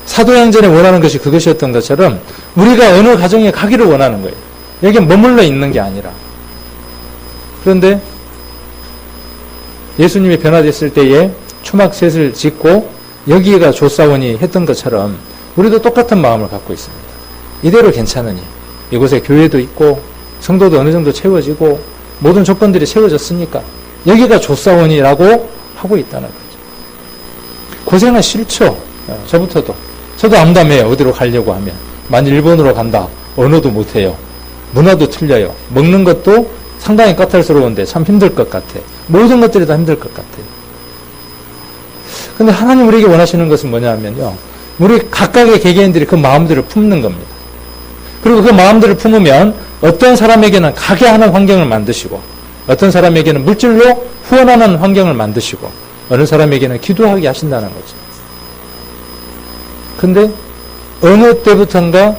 사도행전에 원하는 것이 그것이었던 것처럼 우리가 어느 가정에 가기를 원하는 거예요. 여기에 머물러 있는 게 아니라. 그런데 예수님이 변화됐을 때에 초막셋을 짓고 여기가 조사원이 했던 것처럼 우리도 똑같은 마음을 갖고 있습니다. 이대로 괜찮으니 이곳에 교회도 있고 성도도 어느 정도 채워지고 모든 조건들이 채워졌으니까 여기가 조사원이라고 하고 있다는 거죠. 고생은 싫죠. 저부터도. 저도 암담해요. 어디로 가려고 하면. 만일 일본으로 간다. 언어도 못해요. 문화도 틀려요. 먹는 것도 상당히 까탈스러운데 참 힘들 것 같아. 모든 것들이 다 힘들 것 같아요. 근데 하나님 우리에게 원하시는 것은 뭐냐 하면요. 우리 각각의 개개인들이 그 마음들을 품는 겁니다. 그리고 그 마음들을 품으면 어떤 사람에게는 가게 하는 환경을 만드시고 어떤 사람에게는 물질로 후원하는 환경을 만드시고 어느 사람에게는 기도하게 하신다는 거죠. 근데 어느 때부턴가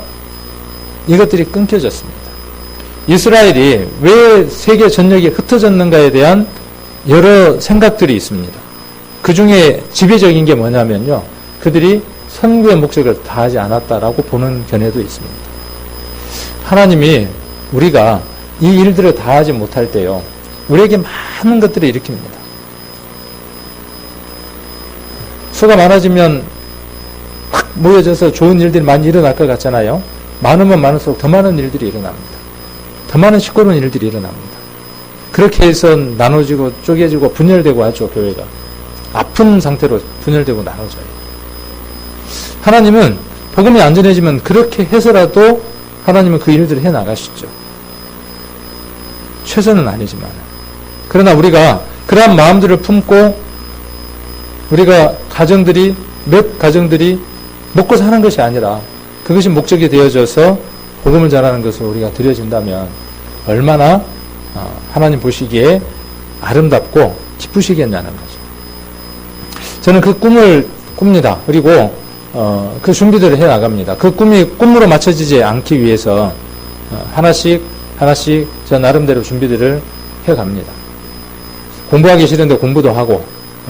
이것들이 끊겨졌습니다. 이스라엘이 왜 세계 전역에 흩어졌는가에 대한 여러 생각들이 있습니다. 그 중에 지배적인 게 뭐냐면요. 그들이 선구의 목적을 다하지 않았다라고 보는 견해도 있습니다. 하나님이 우리가 이 일들을 다하지 못할 때요. 우리에게 많은 것들을 일으킵니다. 수가 많아지면 확 모여져서 좋은 일들이 많이 일어날 것 같잖아요. 많으면 많을수록 더 많은 일들이 일어납니다. 더 많은 시끄러운 일들이 일어납니다. 그렇게 해서 나눠지고 쪼개지고 분열되고 하죠. 교회가. 아픈 상태로 분열되고 나눠져요. 하나님은 복음이 안전해지면 그렇게 해서라도 하나님은 그 일들을 해나가시죠. 최선은 아니지만. 그러나 우리가 그러한 마음들을 품고 우리가 몇 가정들이 먹고 사는 것이 아니라 그것이 목적이 되어져서 복음을 전하는 것을 우리가 드려진다면 얼마나 하나님 보시기에 아름답고 기쁘시겠냐는 거죠. 저는 그 꿈을 꿉니다. 그리고 그 준비들을 해 나갑니다. 그 꿈이 꿈으로 맞춰지지 않기 위해서 하나씩 저 나름대로 준비들을 해 갑니다. 공부하기 싫은데 공부도 하고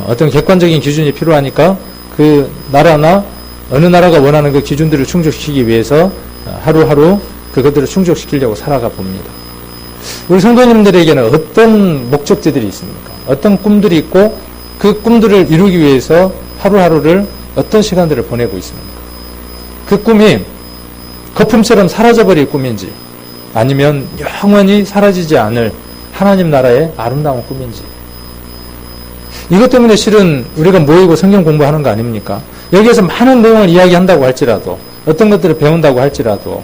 어떤 객관적인 기준이 필요하니까 그 나라나 어느 나라가 원하는 그 기준들을 충족시키기 위해서 하루하루 그것들을 충족시키려고 살아가 봅니다. 우리 성도님들에게는 어떤 목적지들이 있습니까? 어떤 꿈들이 있고 그 꿈들을 이루기 위해서 하루하루를 어떤 시간들을 보내고 있습니까? 그 꿈이 거품처럼 사라져버릴 꿈인지 아니면 영원히 사라지지 않을 하나님 나라의 아름다운 꿈인지 이것 때문에 실은 우리가 모이고 성경 공부하는 거 아닙니까? 여기에서 많은 내용을 이야기한다고 할지라도 어떤 것들을 배운다고 할지라도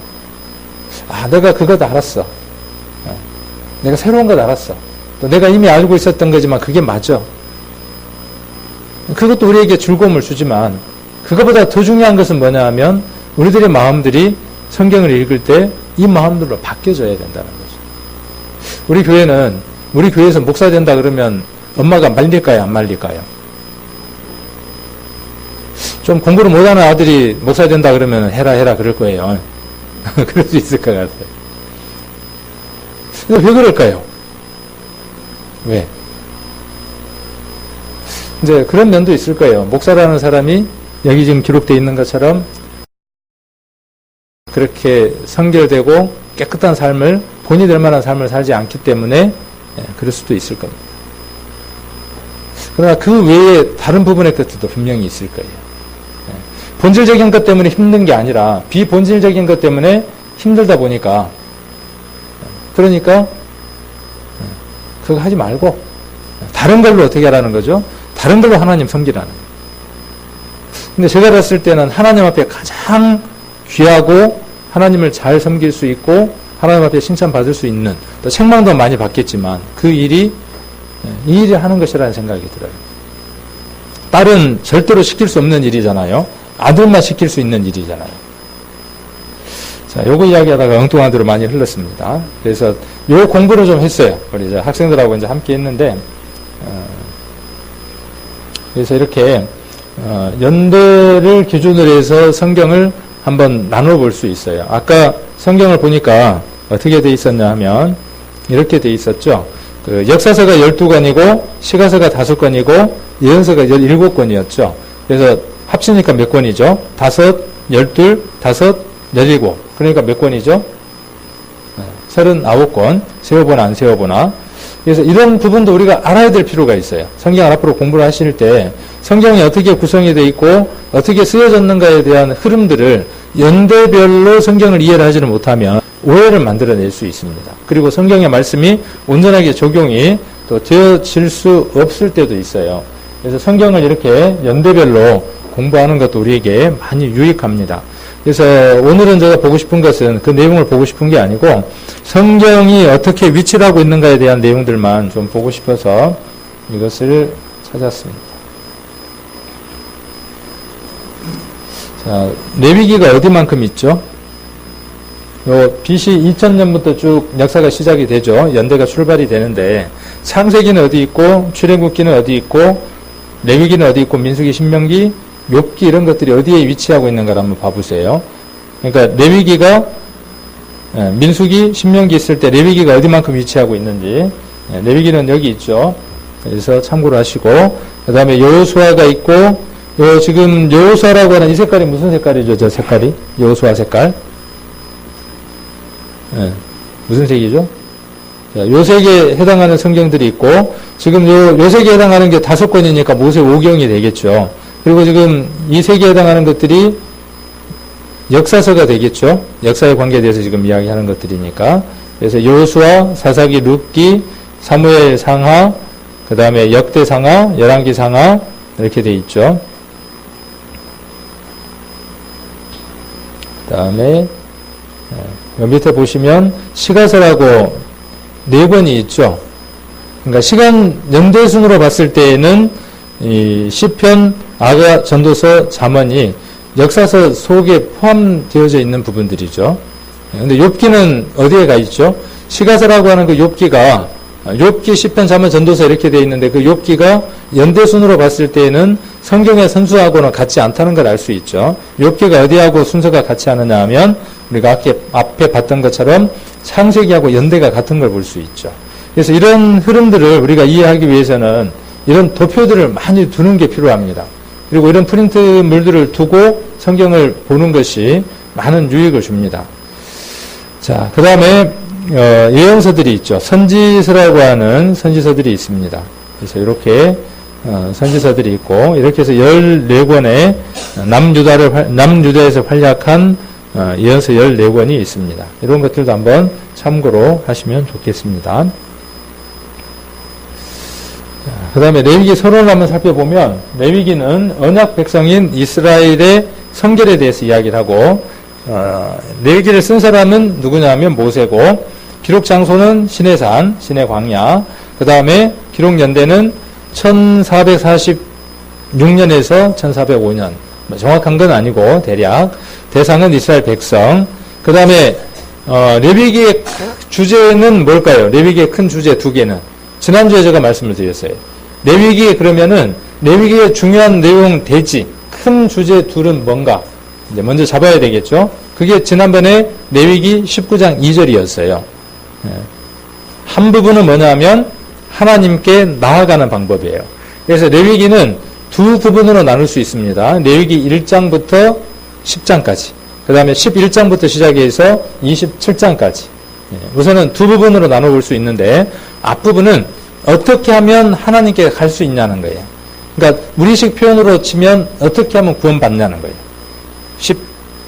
내가 그것 알았어. 내가 새로운 것 알았어. 또 내가 이미 알고 있었던 거지만 그게 맞아. 그것도 우리에게 즐거움을 주지만 그것보다 더 중요한 것은 뭐냐 하면 우리들의 마음들이 성경을 읽을 때 이 마음들로 바뀌어져야 된다는 거죠. 우리 교회에서 목사 된다 그러면 엄마가 말릴까요, 안 말릴까요? 좀 공부를 못하는 아들이 목사 된다 그러면 해라 그럴 거예요. 그럴 수 있을 것 같아요. 왜 그럴까요? 왜? 이제 그런 면도 있을 거예요. 목사라는 사람이 여기 지금 기록되어 있는 것처럼 그렇게 성결되고 깨끗한 삶을, 본이 될 만한 삶을 살지 않기 때문에 그럴 수도 있을 겁니다. 그러나 그 외에 다른 부분의 것들도 분명히 있을 거예요. 본질적인 것 때문에 힘든 게 아니라 비본질적인 것 때문에 힘들다 보니까, 그러니까 그거 하지 말고 다른 걸로 어떻게 하라는 거죠? 다른 걸로 하나님 섬기라는 거예요. 근데 제가 봤을 때는 하나님 앞에 가장 귀하고 하나님을 잘 섬길 수 있고 하나님 앞에 칭찬받을 수 있는, 또 책망도 많이 받겠지만 그 일이 이 일을 하는 것이라는 생각이 들어요. 딸은 절대로 시킬 수 없는 일이잖아요. 아들만 시킬 수 있는 일이잖아요. 자, 요거 이야기하다가 엉뚱한 데로 많이 흘렀습니다. 그래서 요 공부를 좀 했어요. 우리 이제 학생들하고 이제 함께 했는데, 그래서 이렇게 연대를 기준으로 해서 성경을 한번 나눠볼 수 있어요. 아까 성경을 보니까 어떻게 돼 있었냐 하면 이렇게 돼 있었죠. 그 역사서가 12권이고 시가서가 5권이고 예언서가 17권이었죠. 그래서 합치니까 몇 권이죠? 5, 12, 5, 17. 그러니까 몇 권이죠? 39권. 세워보나 안 세워보나. 그래서 이런 부분도 우리가 알아야 될 필요가 있어요. 성경을 앞으로 공부를 하실 때 성경이 어떻게 구성이 되어 있고 어떻게 쓰여졌는가에 대한 흐름들을 연대별로 성경을 이해를 하지를 못하면 오해를 만들어낼 수 있습니다. 그리고 성경의 말씀이 온전하게 적용이 또 되어질 수 없을 때도 있어요. 그래서 성경을 이렇게 연대별로 공부하는 것도 우리에게 많이 유익합니다. 그래서 오늘은 제가 보고 싶은 것은 그 내용을 보고 싶은 게 아니고 성경이 어떻게 위치를 하고 있는가에 대한 내용들만 좀 보고 싶어서 이것을 찾았습니다. 자, 레위기가 어디만큼 있죠? 요 BC 2000년부터 쭉 역사가 시작이 되죠. 연대가 출발이 되는데 창세기는 어디 있고 출애굽기는 어디 있고 레위기는 어디 있고 민수기, 신명기, 욥기 이런 것들이 어디에 위치하고 있는가를 한번 봐보세요. 그러니까 레위기가 민수기, 신명기 있을 때 레위기가 어디만큼 위치하고 있는지, 레위기는 여기 있죠. 그래서 참고를 하시고, 그 다음에 여호수아가 있고, 요 지금 여호수아라고 하는 이 색깔이 무슨 색깔이죠? 저 색깔이 여호수아 색깔. 무슨 색이죠? 요 색에 해당하는 성경들이 있고, 지금 요 색에 해당하는 게 5권이니까 모세 5경이 되겠죠. 그리고 지금 이 색에 해당하는 것들이 역사서가 되겠죠. 역사의 관계에 대해서 지금 이야기하는 것들이니까. 그래서 여호수아, 사사기, 룻기, 사무엘 상하, 그 다음에 역대 상하, 열왕기 상하 이렇게 돼 있죠. 그 다음에 밑에 보시면 시가서라고 4권이 있죠. 그러니까 시간 연대순으로 봤을 때에는 이 시편, 아가, 전도서, 잠언이 역사서 속에 포함되어져 있는 부분들이죠. 근데 욥기는 어디에 가 있죠? 시가서라고 하는 그 욥기가 욥기, 시편, 잠언, 전도서 이렇게 되어 있는데 그 욥기가 연대순으로 봤을 때에는 성경의 선수하고는 같지 않다는 걸 알 수 있죠. 욥기가 어디하고 순서가 같지 않느냐 하면 우리가 앞에 봤던 것처럼 창세기하고 연대가 같은 걸 볼 수 있죠. 그래서 이런 흐름들을 우리가 이해하기 위해서는 이런 도표들을 많이 두는 게 필요합니다. 그리고 이런 프린트물들을 두고 성경을 보는 것이 많은 유익을 줍니다. 자, 그 다음에 예언서들이 있죠. 선지서라고 하는 선지서들이 있습니다. 그래서 이렇게 선지서들이 있고 이렇게 해서 14권의 남유다에서 활약한 예언서 14권이 있습니다. 이런 것들도 한번 참고로 하시면 좋겠습니다. 그 다음에 레위기 서론을 한번 살펴보면 레위기는 언약 백성인 이스라엘의 성결에 대해서 이야기를 하고 레위기를 쓴 사람은 누구냐 하면 모세고 기록 장소는 시내산, 시내광야, 그 다음에 기록 연대는 1446년에서 1405년 정확한 건 아니고 대략 대상은 이스라엘 백성, 그 다음에 레위기의 주제는 뭘까요? 레위기의 큰 주제 두 개는 지난주에 제가 말씀을 드렸어요. 레위기에 그러면은 레위기의 중요한 내용 대지 큰 주제 둘은 뭔가 이제 먼저 잡아야 되겠죠. 그게 지난번에 레위기 19장 2절이었어요. 한 부분은 뭐냐면 하나님께 나아가는 방법이에요. 그래서 레위기는 두 부분으로 나눌 수 있습니다. 레위기 1장부터 10장까지. 그 다음에 11장부터 시작해서 27장까지. 우선은 두 부분으로 나눠볼 수 있는데 앞부분은 어떻게 하면 하나님께 갈 수 있냐는 거예요. 그러니까 우리식 표현으로 치면 어떻게 하면 구원받냐는 거예요.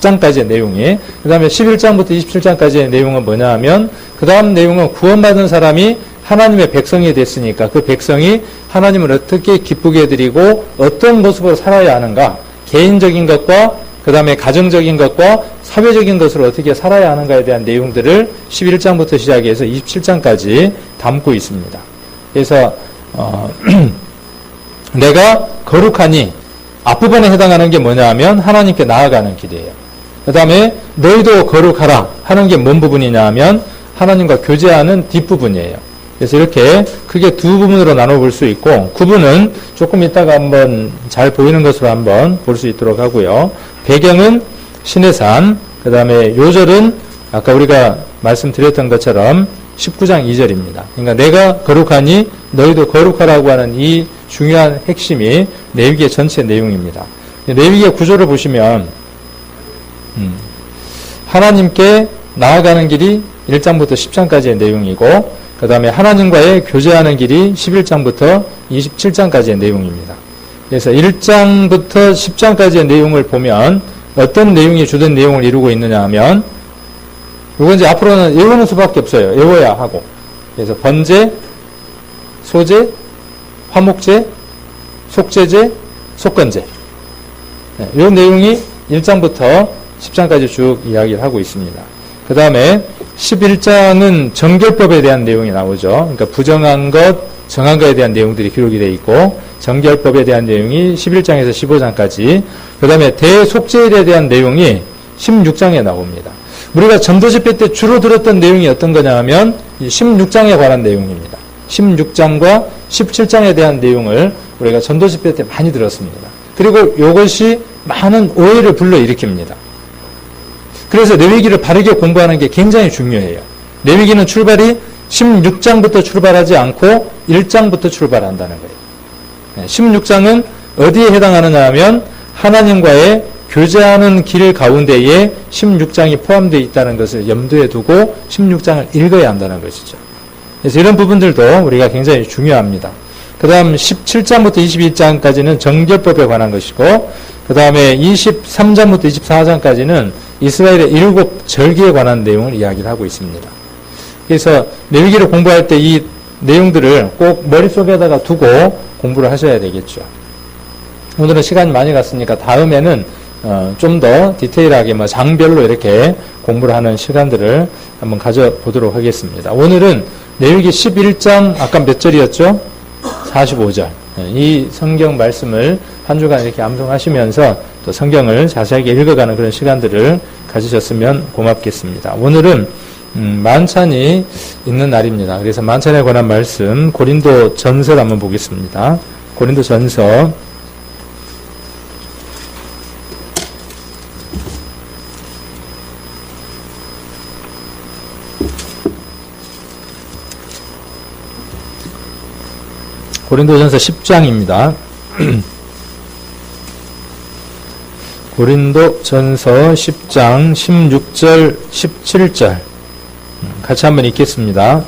10장까지의 내용이. 그 다음에 11장부터 27장까지의 내용은 뭐냐 하면 그 다음 내용은 구원받은 사람이 하나님의 백성이 됐으니까 그 백성이 하나님을 어떻게 기쁘게 드리고 어떤 모습으로 살아야 하는가, 개인적인 것과 그 다음에 가정적인 것과 사회적인 것으로 어떻게 살아야 하는가에 대한 내용들을 11장부터 시작해서 27장까지 담고 있습니다. 그래서 내가 거룩하니 앞부분에 해당하는 게 뭐냐 하면 하나님께 나아가는 길이에요. 그 다음에 너희도 거룩하라 하는 게 뭔 부분이냐 하면 하나님과 교제하는 뒷부분이에요. 그래서 이렇게 크게 두 부분으로 나눠볼 수 있고 구분은 조금 이따가 한번 잘 보이는 것으로 한번 볼 수 있도록 하고요. 배경은 시내산, 그 다음에 요절은 아까 우리가 말씀드렸던 것처럼 19장 2절입니다. 그러니까 내가 거룩하니 너희도 거룩하라고 하는 이 중요한 핵심이 레위기의 전체 내용입니다. 레위기의 구조를 보시면 하나님께 나아가는 길이 1장부터 10장까지의 내용이고 그 다음에 하나님과의 교제하는 길이 11장부터 27장까지의 내용입니다. 그래서 1장부터 10장까지의 내용을 보면 어떤 내용이 주된 내용을 이루고 있느냐 하면 이건 이제 앞으로는 외우는 수밖에 없어요. 외워야 하고. 그래서 번제, 소제, 화목제, 속제제, 속건제. 이 내용이 1장부터 10장까지 쭉 이야기를 하고 있습니다. 그 다음에 11장은 정결법에 대한 내용이 나오죠. 그러니까 부정한 것, 정한 것에 대한 내용들이 기록이 되어 있고 정결법에 대한 내용이 11장에서 15장까지 그 다음에 대속죄에 대한 내용이 16장에 나옵니다. 우리가 전도집회 때 주로 들었던 내용이 어떤 거냐 하면 16장에 관한 내용입니다. 16장과 17장에 대한 내용을 우리가 전도집회 때 많이 들었습니다. 그리고 이것이 많은 오해를 불러일으킵니다. 그래서 레위기를 바르게 공부하는 게 굉장히 중요해요. 레위기는 출발이 16장부터 출발하지 않고 1장부터 출발한다는 거예요. 16장은 어디에 해당하느냐 하면 하나님과의 교제하는 길 가운데에 16장이 포함되어 있다는 것을 염두에 두고 16장을 읽어야 한다는 것이죠. 그래서 이런 부분들도 우리가 굉장히 중요합니다. 그 다음 17장부터 22장까지는 정결법에 관한 것이고 그 다음에 23장부터 24장까지는 이스라엘의 7절기에 관한 내용을 이야기를 하고 있습니다. 그래서 레위기를 공부할 때 이 내용들을 꼭 머릿속에다가 두고 공부를 하셔야 되겠죠. 오늘은 시간이 많이 갔으니까 다음에는 좀 더 디테일하게 장별로 이렇게 공부를 하는 시간들을 한번 가져보도록 하겠습니다. 오늘은 레위기 11장 아까 몇 절이었죠? 45절. 이 성경 말씀을 한 주간 이렇게 암송하시면서 또 성경을 자세하게 읽어가는 그런 시간들을 가지셨으면 고맙겠습니다. 오늘은 만찬이 있는 날입니다. 그래서 만찬에 관한 말씀 고린도 전서를 한번 보겠습니다. 고린도 전서 10장입니다. 고린도전서 10장 16절 17절 같이 한번 읽겠습니다.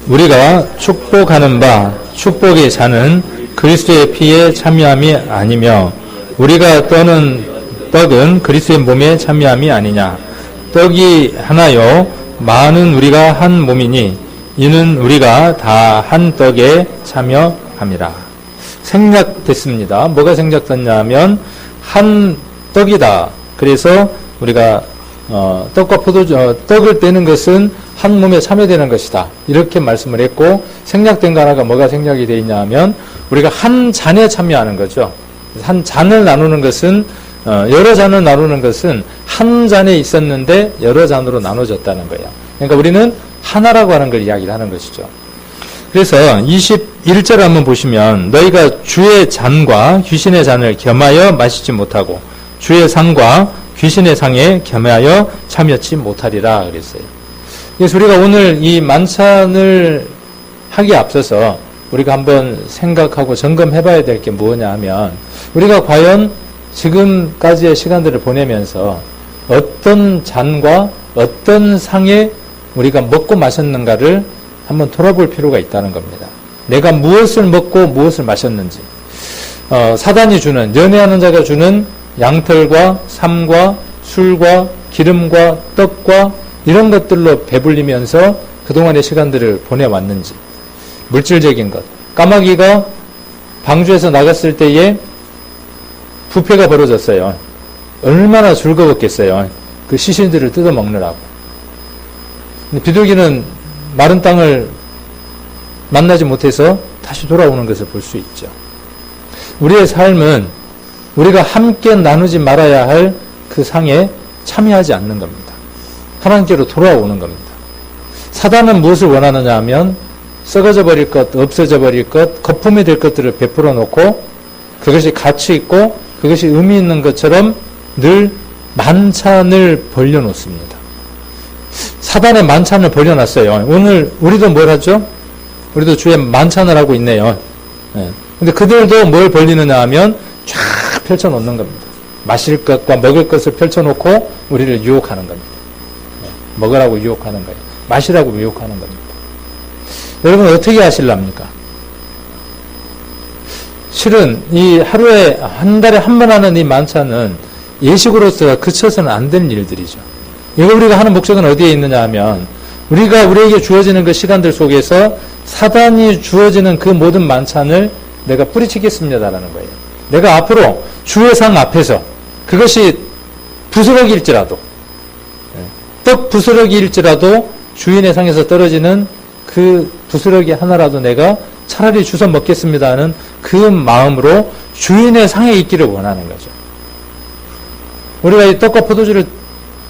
우리가 축복하는 바 축복의 자는 그리스도의 피에 참여함이 아니며 우리가 떠는 떡은 그리스도의 몸에 참여함이 아니냐. 떡이 하나요 많은 우리가 한 몸이니 이는 우리가 다 한 떡에 참여함이라. 생략됐습니다. 뭐가 생략됐냐 하면 한 떡이다. 그래서 우리가 떡과 떡을 떼는 것은 한 몸에 참여되는 것이다. 이렇게 말씀을 했고 생략된 거 하나가 뭐가 생략이 되어 있냐 하면 우리가 한 잔에 참여하는 거죠. 한 잔을 나누는 것은 여러 잔을 나누는 것은 한 잔에 있었는데 여러 잔으로 나눠졌다는 거예요. 그러니까 우리는 하나라고 하는 걸 이야기를 하는 것이죠. 그래서 21절 한번 보시면 너희가 주의 잔과 귀신의 잔을 겸하여 마시지 못하고 주의 상과 귀신의 상에 겸하여 참여치 못하리라 그랬어요. 그래서 우리가 오늘 이 만찬을 하기에 앞서서 우리가 한번 생각하고 점검해 봐야 될 게 뭐냐 하면 우리가 과연 지금까지의 시간들을 보내면서 어떤 잔과 어떤 상에 우리가 먹고 마셨는가를 한번 돌아볼 필요가 있다는 겁니다. 내가 무엇을 먹고 무엇을 마셨는지, 사단이 주는, 연애하는 자가 주는 양털과 삶과 술과 기름과 떡과 이런 것들로 배불리면서 그동안의 시간들을 보내왔는지, 물질적인 것, 까마귀가 방주에서 나갔을 때에 부패가 벌어졌어요. 얼마나 즐거웠겠어요. 그 시신들을 뜯어먹느라고. 근데 비둘기는 마른 땅을 만나지 못해서 다시 돌아오는 것을 볼 수 있죠. 우리의 삶은 우리가 함께 나누지 말아야 할 그 상에 참여하지 않는 겁니다. 하나님께로 돌아오는 겁니다. 사단은 무엇을 원하느냐 하면 썩어져 버릴 것, 없어져 버릴 것, 거품이 될 것들을 베풀어 놓고 그것이 가치 있고 그것이 의미 있는 것처럼 늘 만찬을 벌려놓습니다. 사단의 만찬을 벌려놨어요. 오늘 우리도 뭘 하죠? 우리도 주에 만찬을 하고 있네요. 근데 그들도 뭘 벌리느냐 하면 쫙 펼쳐놓는 겁니다. 마실 것과 먹을 것을 펼쳐놓고 우리를 유혹하는 겁니다. 먹으라고 유혹하는 거예요. 마시라고 유혹하는 겁니다. 여러분 어떻게 하실랍니까? 실은 이 하루에 한 달에 한 번 하는 이 만찬은 예식으로서 그쳐서는 안 되는 일들이죠. 이거 우리가 하는 목적은 어디에 있느냐 하면 우리가 우리에게 주어지는 그 시간들 속에서 사단이 주어지는 그 모든 만찬을 내가 뿌리치겠습니다라는 거예요. 내가 앞으로 주의 상 앞에서 그것이 부스러기일지라도 떡 부스러기일지라도 주인의 상에서 떨어지는 그 부스러기 하나라도 내가 차라리 주워 먹겠습니다 하는 그 마음으로 주인의 상에 있기를 원하는 거죠. 우리가 이 떡과 포도주를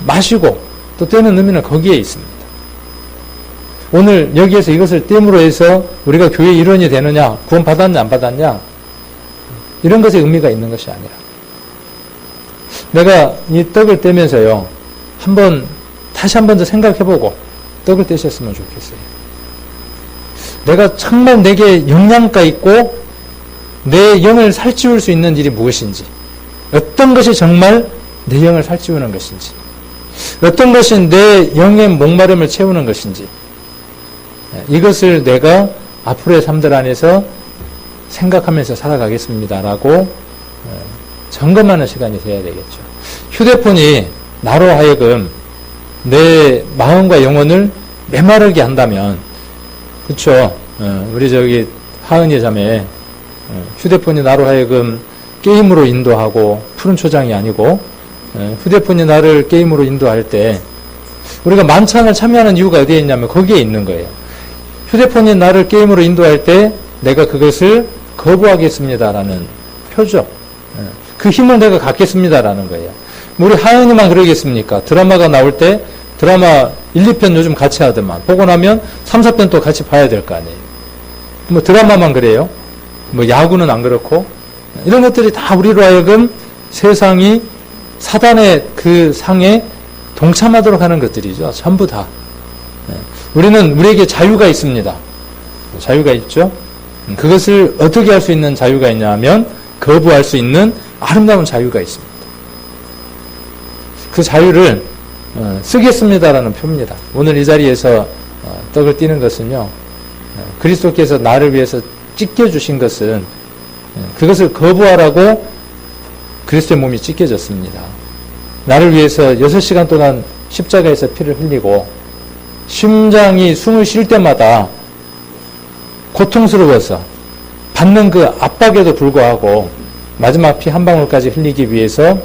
마시고 또 떼는 의미는 거기에 있습니다. 오늘 여기에서 이것을 땜으로 해서 우리가 교회 일원이 되느냐, 구원 받았냐 안 받았냐 이런 것에 의미가 있는 것이 아니라 내가 이 떡을 떼면서요 다시 한 번 더 생각해보고 떡을 떼셨으면 좋겠어요. 내가 정말 내게 영양가 있고 내 영을 살찌울 수 있는 일이 무엇인지, 어떤 것이 정말 내 영을 살찌우는 것인지, 어떤 것이 내 영의 목마름을 채우는 것인지, 이것을 내가 앞으로의 삶들 안에서 생각하면서 살아가겠습니다라고 점검하는 시간이 되어야 되겠죠. 휴대폰이 나로 하여금 내 마음과 영혼을 메마르게 한다면, 그렇죠? 우리 저기 하은이 자매 휴대폰이 나로 하여금 게임으로 인도하고 푸른 초장이 아니고 휴대폰이 나를 게임으로 인도할 때 우리가 만찬을 참여하는 이유가 어디에 있냐면 거기에 있는 거예요. 휴대폰이 나를 게임으로 인도할 때 내가 그것을 거부하겠습니다라는 표죠. 그 힘을 내가 갖겠습니다라는 거예요. 우리 하은이만 그러겠습니까? 드라마가 나올 때 드라마 1, 2편 요즘 같이 하더만 보고 나면 3, 4편 또 같이 봐야 될 거 아니에요. 뭐 드라마만 그래요? 뭐 야구는 안 그렇고 이런 것들이 다 우리로 하여금 세상이 사단의 그 상에 동참하도록 하는 것들이죠. 전부 다. 우리는 우리에게 자유가 있습니다. 자유가 있죠. 그것을 어떻게 할 수 있는 자유가 있냐 하면 거부할 수 있는 아름다운 자유가 있습니다. 그 자유를 쓰겠습니다라는 표입니다. 오늘 이 자리에서 떡을 띄는 것은요, 그리스도께서 나를 위해서 찢겨주신 것은 그것을 거부하라고 그리스도의 몸이 찢겨졌습니다. 나를 위해서 6시간 동안 십자가에서 피를 흘리고 심장이 숨을 쉴 때마다 고통스러워서 받는 그 압박에도 불구하고 마지막 피 한 방울까지 흘리기 위해서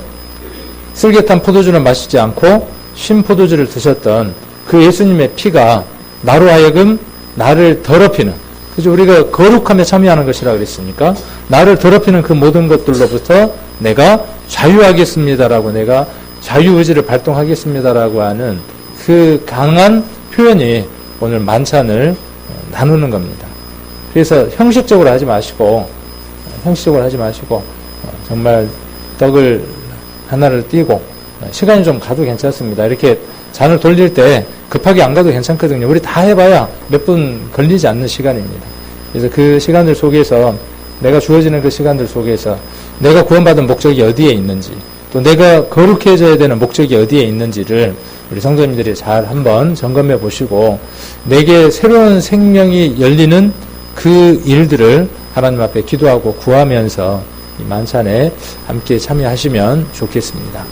쓸개탄 포도주를 마시지 않고 신 포도주를 드셨던 그 예수님의 피가 나로 하여금 나를 더럽히는, 그죠? 우리가 거룩함에 참여하는 것이라 그랬으니까 나를 더럽히는 그 모든 것들로부터 내가 자유하겠습니다라고, 내가 자유의지를 발동하겠습니다라고 하는 그 강한 표현이 오늘 만찬을 나누는 겁니다. 그래서 형식적으로 하지 마시고 정말 떡을 하나를 띄고 시간이 좀 가도 괜찮습니다. 이렇게 잔을 돌릴 때 급하게 안 가도 괜찮거든요. 우리 다 해봐야 몇 분 걸리지 않는 시간입니다. 그래서 그 시간들 속에서, 내가 주어지는 그 시간들 속에서 내가 구원받은 목적이 어디에 있는지, 또 내가 거룩해져야 되는 목적이 어디에 있는지를 우리 성도님들이 잘 한번 점검해 보시고, 내게 새로운 생명이 열리는 그 일들을 하나님 앞에 기도하고 구하면서 이 만찬에 함께 참여하시면 좋겠습니다.